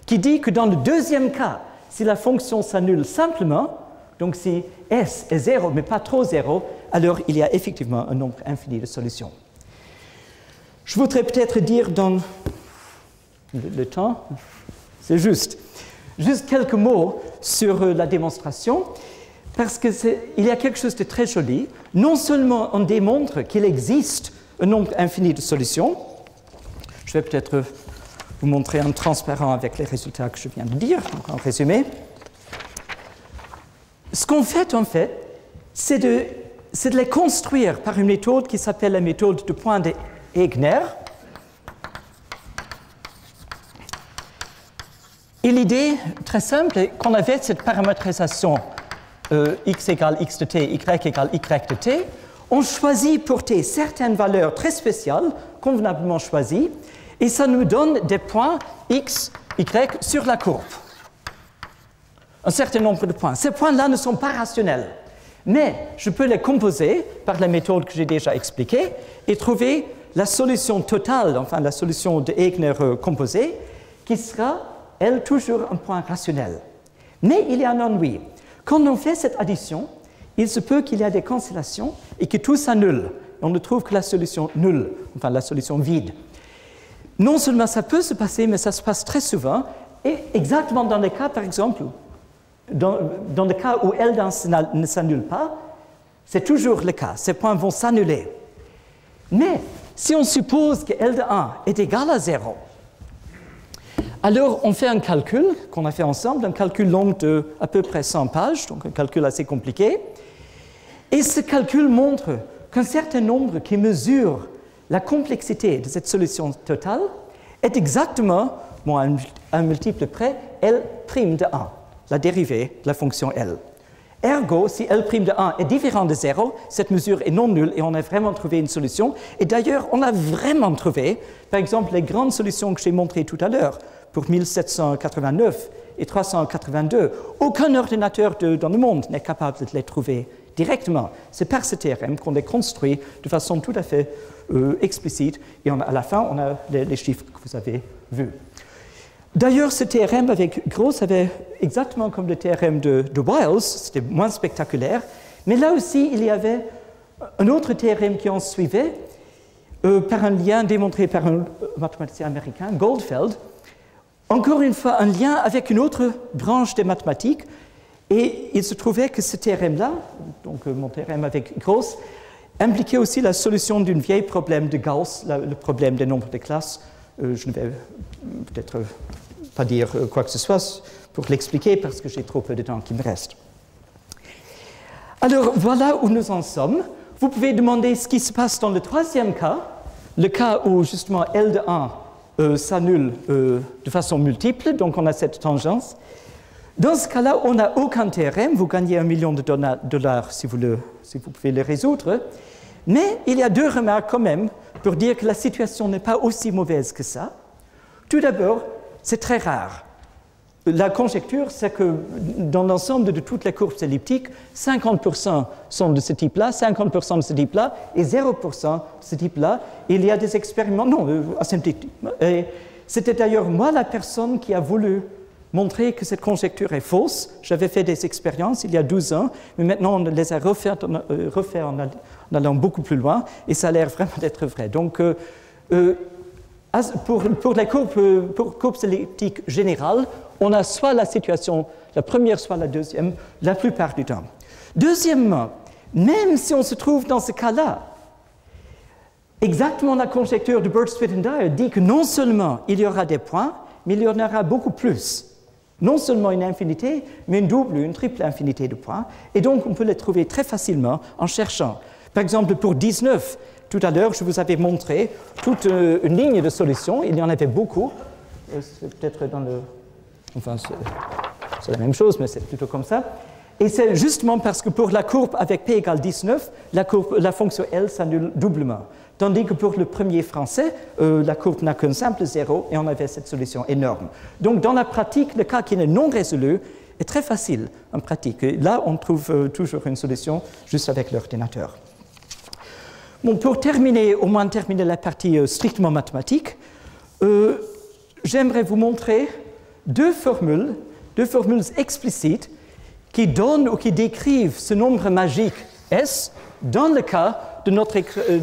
qui dit que dans le deuxième cas, si la fonction s'annule simplement, donc si S est 0 mais pas trop 0, alors il y a effectivement un nombre infini de solutions. Je voudrais peut-être dire dans le temps, c'est juste quelques mots sur la démonstration, parce qu'il y a quelque chose de très joli. Non seulement on démontre qu'il existe un nombre infini de solutions. Je vais peut-être vous montrer un transparent avec les résultats que je viens de dire, donc en résumé. Ce qu'on fait, en fait, c'est de les construire par une méthode qui s'appelle la méthode de point de Heegner. Et l'idée, très simple, est qu'on avait cette paramétrisation x égale x de t, y égale y de t. On choisit pour t certaines valeurs très spéciales, convenablement choisies, et ça nous donne des points x, y sur la courbe. Un certain nombre de points. Ces points-là ne sont pas rationnels, mais je peux les composer par la méthode que j'ai déjà expliquée et trouver la solution totale, enfin la solution de Heegner composée, qui sera, elle, toujours un point rationnel. Mais il y a un ennui. Quand on fait cette addition, il se peut qu'il y ait des cancellations et que tout s'annule. On ne trouve que la solution nulle, enfin la solution vide. Non seulement ça peut se passer, mais ça se passe très souvent, et exactement dans les cas, par exemple, dans le cas où L1 ne s'annule pas, c'est toujours le cas, ces points vont s'annuler. Mais si on suppose que L de 1 est égal à 0, alors on fait un calcul qu'on a fait ensemble, un calcul long de à peu près 100 pages, donc un calcul assez compliqué, et ce calcul montre qu'un certain nombre qui mesure la complexité de cette solution totale est exactement, bon, à un multiple près, L' de 1. La dérivée de la fonction L. Ergo, si L' de 1 est différent de 0, cette mesure est non nulle et on a vraiment trouvé une solution. Et d'ailleurs, on a vraiment trouvé, par exemple, les grandes solutions que j'ai montrées tout à l'heure, pour 1789 et 382. Aucun ordinateur dans le monde n'est capable de les trouver directement. C'est par ce théorème qu'on les construit de façon tout à fait explicite. Et à la fin, on a les chiffres que vous avez vus. D'ailleurs, ce théorème avec Gross avait exactement comme le théorème de Wiles, c'était moins spectaculaire, mais là aussi, il y avait un autre théorème qui en suivait, par un lien démontré par un mathématicien américain, Goldfeld. Encore une fois, un lien avec une autre branche des mathématiques, et il se trouvait que ce théorème-là, donc mon théorème avec Gross, impliquait aussi la solution d'un vieil problème de Gauss, le problème des nombres de classes. Je ne vais peut-être pas dire quoi que ce soit pour l'expliquer parce que j'ai trop peu de temps qui me reste. Alors voilà où nous en sommes. Vous pouvez demander ce qui se passe dans le troisième cas, le cas où justement L de 1 s'annule de façon multiple, donc on a cette tangence. Dans ce cas-là, on n'a aucun théorème, vous gagnez $1 million si vous pouvez le résoudre, mais il y a deux remarques quand même pour dire que la situation n'est pas aussi mauvaise que ça. Tout d'abord, c'est très rare. La conjecture, c'est que dans l'ensemble de toutes les courbes elliptiques, 50% sont de ce type-là, 50% de ce type-là, et 0% de ce type-là. Il y a des expériments, non, asymptotiquement. C'était d'ailleurs moi la personne qui a voulu montrer que cette conjecture est fausse. J'avais fait des expériences il y a 12 ans, mais maintenant on les a refaites en allant beaucoup plus loin, et ça a l'air vraiment d'être vrai. Donc, pour les courbes elliptiques générales, on a soit la situation, la première, soit la deuxième, la plupart du temps. Deuxièmement, même si on se trouve dans ce cas-là, exactement la conjecture de Burt-Swinton-Dyer dit que non seulement il y aura des points, mais il y en aura beaucoup plus. Non seulement une infinité, mais une double, une triple infinité de points. Et donc, on peut les trouver très facilement en cherchant. Par exemple, pour 19, tout à l'heure, je vous avais montré toute une ligne de solutions. Il y en avait beaucoup. C'est peut-être dans le... Enfin, c'est la même chose, mais c'est plutôt comme ça. Et c'est justement parce que pour la courbe avec p égale 19, la fonction L s'annule doublement. Tandis que pour le premier français, la courbe n'a qu'un simple zéro et on avait cette solution énorme. Donc dans la pratique, le cas qui est non résolu est très facile en pratique. Et là, on trouve toujours une solution juste avec l'ordinateur. Bon, pour terminer, au moins terminer la partie strictement mathématique, j'aimerais vous montrer deux formules explicites qui donnent ou qui décrivent ce nombre magique S dans le cas de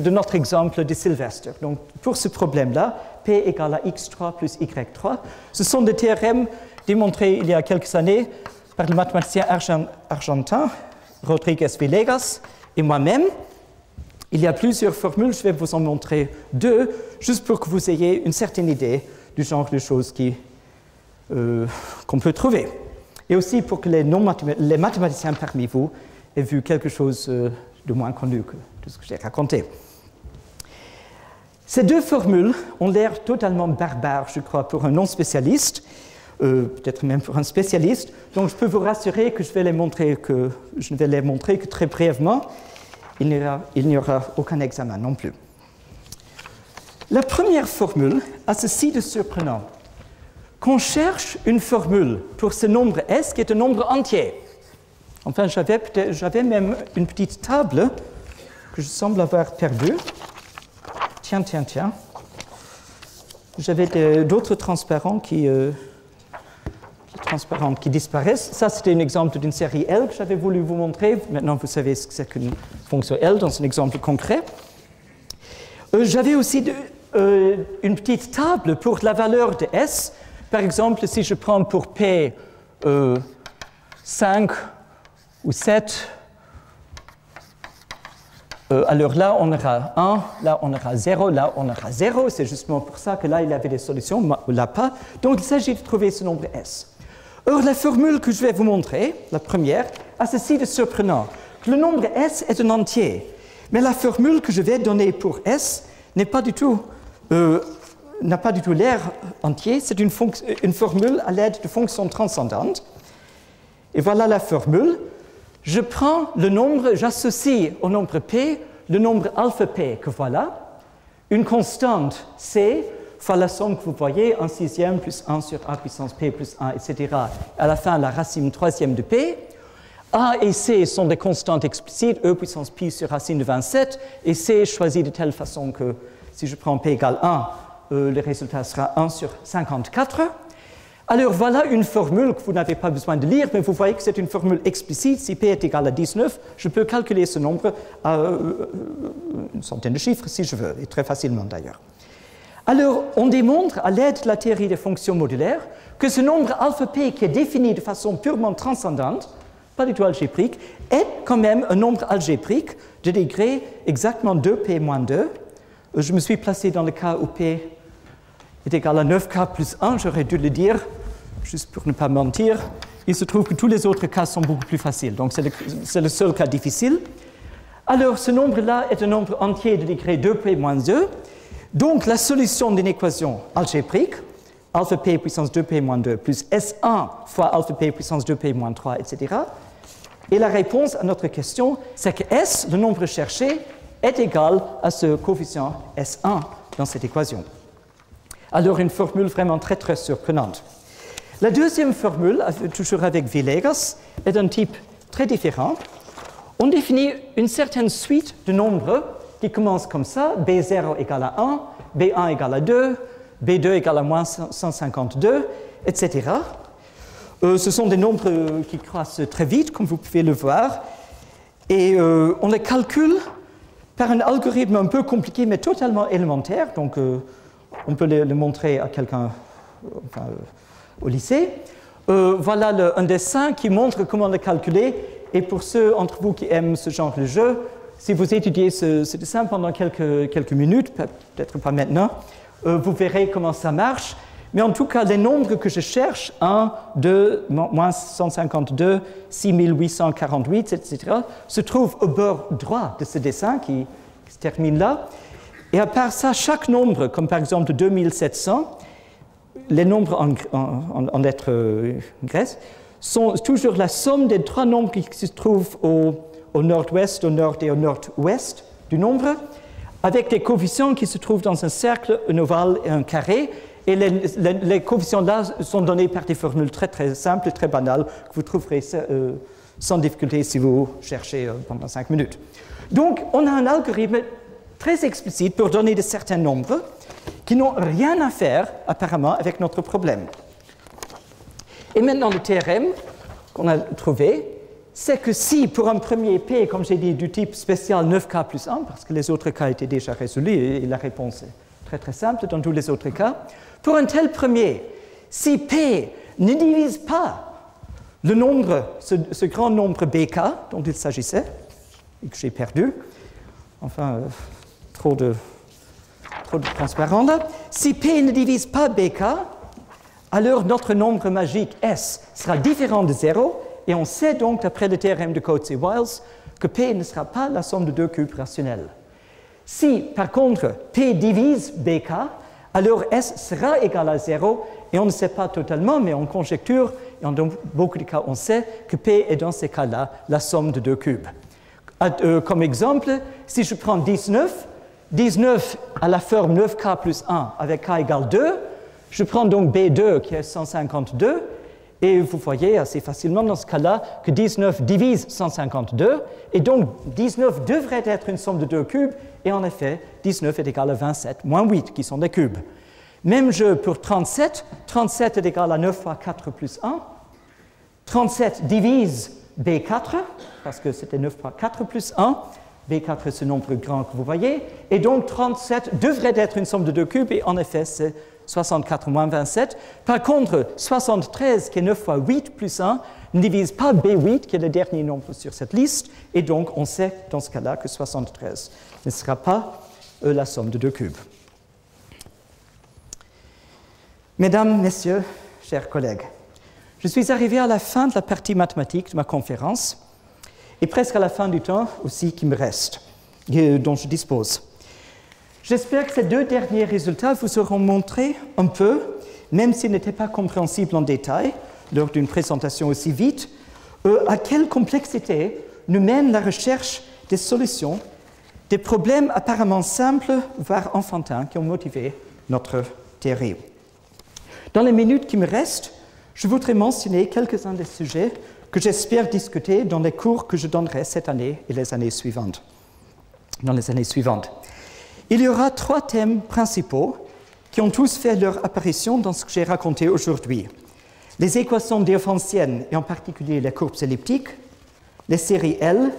notre exemple de Sylvester. Donc, pour ce problème-là, P égale à X3 plus Y3, ce sont des théorèmes démontrés il y a quelques années par le mathématicien argentin Rodríguez Villegas et moi-même. Il y a plusieurs formules, je vais vous en montrer deux, juste pour que vous ayez une certaine idée du genre de choses qu'on peut trouver. Et aussi pour que les mathématiciens parmi vous aient vu quelque chose de moins connu que tout ce que j'ai raconté. Ces deux formules ont l'air totalement barbares, je crois, pour un non-spécialiste, peut-être même pour un spécialiste, donc je peux vous rassurer que je ne vais les montrer que très brièvement. Il n'y aura aucun examen non plus. La première formule a ceci de surprenant. Qu'on cherche une formule pour ce nombre S qui est un nombre entier. Enfin, j'avais même une petite table que je semble avoir perdue. Tiens. J'avais d'autres transparents qui disparaissent. Ça, c'était un exemple d'une série L que j'avais voulu vous montrer. Maintenant, vous savez ce que c'est qu'une fonction L dans un exemple concret. J'avais aussi une petite table pour la valeur de S. Par exemple, si je prends pour P 5 ou 7, alors là, on aura 1, là, on aura 0, là, on aura 0. C'est justement pour ça que là, il y avait des solutions, là, pas. Donc, il s'agit de trouver ce nombre S. Or, la formule que je vais vous montrer, la première, a ceci de surprenant. Le nombre S est un entier, mais la formule que je vais donner pour S n'a pas du tout l'air entier. C'est une formule à l'aide de fonctions transcendantes. Et voilà la formule. Je prends le nombre, j'associe au nombre P le nombre alpha P que voilà, une constante C fois la somme que vous voyez, 1 sixième plus 1 sur A puissance P plus 1, etc. À la fin, la racine troisième de P. A et C sont des constantes explicites, E puissance pi sur racine de 27, et C est choisi de telle façon que si je prends P égale 1, le résultat sera 1 sur 54. Alors voilà une formule que vous n'avez pas besoin de lire, mais vous voyez que c'est une formule explicite. Si P est égal à 19, je peux calculer ce nombre à une centaine de chiffres si je veux, et très facilement d'ailleurs. Alors, on démontre à l'aide de la théorie des fonctions modulaires que ce nombre alpha P qui est défini de façon purement transcendante, pas du tout algébrique, est quand même un nombre algébrique de degré exactement 2P moins 2. Je me suis placé dans le cas où P est égal à 9K plus 1, j'aurais dû le dire, juste pour ne pas mentir. Il se trouve que tous les autres cas sont beaucoup plus faciles, donc c'est le seul cas difficile. Alors, ce nombre-là est un nombre entier de degré 2P moins 2. Donc, la solution d'une équation algébrique, alpha P puissance 2P moins 2 plus S1 fois alpha P puissance 2P moins 3, etc. Et la réponse à notre question, c'est que S, le nombre cherché, est égal à ce coefficient S1 dans cette équation. Alors, une formule vraiment très, très surprenante. La deuxième formule, toujours avec Villegas, est d'un type très différent. On définit une certaine suite de nombres qui commencent comme ça, B0 égale à 1, B1 égale à 2, B2 égale à moins 152, etc. Ce sont des nombres qui croissent très vite, comme vous pouvez le voir, et on les calcule par un algorithme un peu compliqué, mais totalement élémentaire. Donc, on peut le montrer à quelqu'un au lycée. Voilà un dessin qui montre comment le calculer. Et pour ceux d'entre vous qui aiment ce genre de jeu, si vous étudiez ce dessin pendant quelques minutes, peut-être pas maintenant, vous verrez comment ça marche. Mais en tout cas, les nombres que je cherche, 1, 2, moins 152, 6848, etc., se trouvent au bord droit de ce dessin qui se termine là. Et à part ça, chaque nombre, comme par exemple 2700, les nombres en lettres grecques, sont toujours la somme des trois nombres qui se trouvent au nord-ouest, au nord et au nord-ouest du nombre, avec des coefficients qui se trouvent dans un cercle, un ovale et un carré. Et les coefficients-là sont donnés par des formules très, très simples et très banales que vous trouverez sans difficulté si vous cherchez pendant 5 minutes. Donc, on a un algorithme très explicite pour donner de certains nombres qui n'ont rien à faire, apparemment, avec notre problème. Et maintenant, le théorème qu'on a trouvé, c'est que si, pour un premier P, comme j'ai dit, du type spécial 9K plus 1, parce que les autres cas étaient déjà résolus, et la réponse est très très simple dans tous les autres cas, pour un tel premier, si P ne divise pas le nombre, ce grand nombre BK dont il s'agissait, et que j'ai perdu, enfin, trop de transparent là. Si P ne divise pas BK, alors notre nombre magique S sera différent de 0, et on sait donc, d'après le théorème de Coates et Wiles, que P ne sera pas la somme de deux cubes rationnels. Si, par contre, P divise BK, alors S sera égal à 0, et on ne sait pas totalement, mais on conjecture, et dans beaucoup de cas, on sait que P est dans ces cas-là la somme de deux cubes. Comme exemple, si je prends 19 à la forme 9K plus 1 avec K égale 2, je prends donc B2 qui est 152, et vous voyez assez facilement dans ce cas-là que 19 divise 152, et donc 19 devrait être une somme de deux cubes, et en effet, 19 est égal à 27 moins 8 qui sont des cubes. Même jeu pour 37, 37 est égal à 9 fois 4 plus 1, 37 divise B4, parce que c'était 9 fois 4 plus 1, B4 est ce nombre grand que vous voyez, et donc 37 devrait être une somme de deux cubes, et en effet, c'est 64 moins 27. Par contre, 73, qui est 9 fois 8 plus 1, ne divise pas B8, qui est le dernier nombre sur cette liste, et donc on sait dans ce cas-là que 73 ne sera pas la somme de deux cubes. Mesdames, Messieurs, chers collègues, je suis arrivé à la fin de la partie mathématique de ma conférence, et presque à la fin du temps aussi qui me reste, dont je dispose. J'espère que ces deux derniers résultats vous auront montré un peu, même s'ils n'étaient pas compréhensibles en détail lors d'une présentation aussi vite, à quelle complexité nous mène la recherche des solutions des problèmes apparemment simples, voire enfantins, qui ont motivé notre théorie. Dans les minutes qui me restent, je voudrais mentionner quelques-uns des sujets que j'espère discuter dans les cours que je donnerai cette année et les années suivantes. Dans les années suivantes. Il y aura trois thèmes principaux qui ont tous fait leur apparition dans ce que j'ai raconté aujourd'hui. Les équations différéntielles, et en particulier les courbes elliptiques, les séries L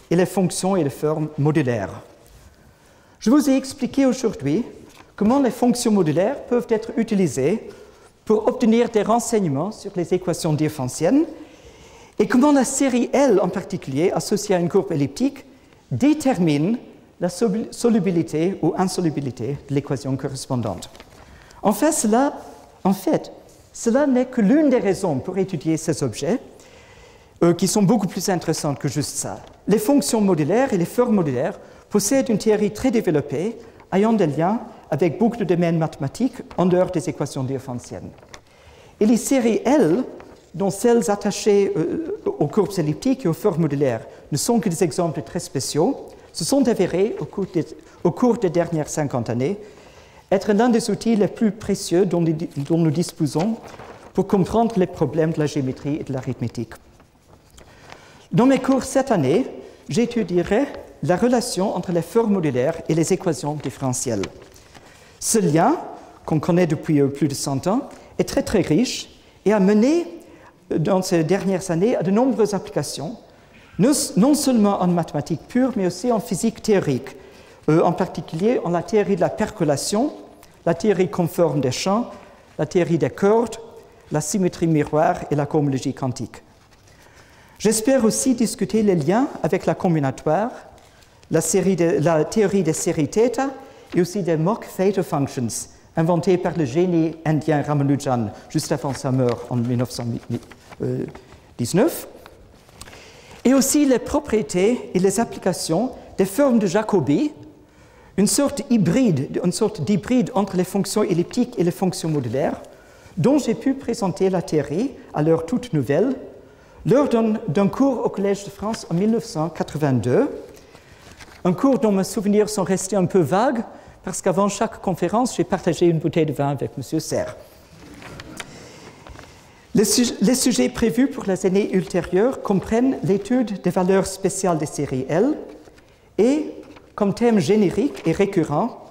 et les fonctions et les formes modulaires. Je vous ai expliqué aujourd'hui comment les fonctions modulaires peuvent être utilisées pour obtenir des renseignements sur les équations différentielles et comment la série L en particulier, associée à une courbe elliptique, détermine la solubilité ou insolubilité de l'équation correspondante. En fait, cela n'est que l'une des raisons pour étudier ces objets qui sont beaucoup plus intéressantes que juste ça. Les fonctions modulaires et les formes modulaires possèdent une théorie très développée ayant des liens avec beaucoup de domaines mathématiques en dehors des équations différentielles. Et les séries L, dont celles attachées aux courbes elliptiques et aux formes modulaires, ne sont que des exemples très spéciaux, se sont avérés au cours des dernières 50 années être l'un des outils les plus précieux dont nous disposons pour comprendre les problèmes de la géométrie et de l'arithmétique. Dans mes cours cette année, j'étudierai la relation entre les formes modulaires et les équations différentielles. Ce lien, qu'on connaît depuis plus de 100 ans, est très très riche et a mené dans ces dernières années à de nombreuses applications, non seulement en mathématiques pures, mais aussi en physique théorique, en particulier en la théorie de la percolation, la théorie conforme des champs, la théorie des cordes, la symétrie miroir et la cohomologie quantique. J'espère aussi discuter les liens avec la combinatoire, la théorie des séries θ et aussi des mock theta functions, inventées par le génie indien Ramanujan juste avant sa mort en 1919, et aussi les propriétés et les applications des formes de Jacobi, une sorte d'hybride entre les fonctions elliptiques et les fonctions modulaires, dont j'ai pu présenter la théorie à l'heure toute nouvelle lors d'un cours au Collège de France en 1982, un cours dont mes souvenirs sont restés un peu vagues parce qu'avant chaque conférence, j'ai partagé une bouteille de vin avec M. Serre. Les sujets prévus pour les années ultérieures comprennent l'étude des valeurs spéciales des séries L et, comme thème générique et récurrent,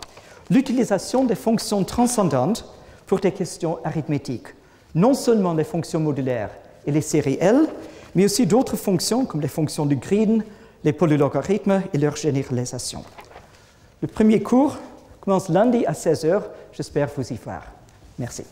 l'utilisation des fonctions transcendantes pour des questions arithmétiques, non seulement les fonctions modulaires et les séries L, mais aussi d'autres fonctions comme les fonctions de Green, les polylogarithmes et leur généralisation. Le premier cours commence lundi à 16h. J'espère vous y voir. Merci.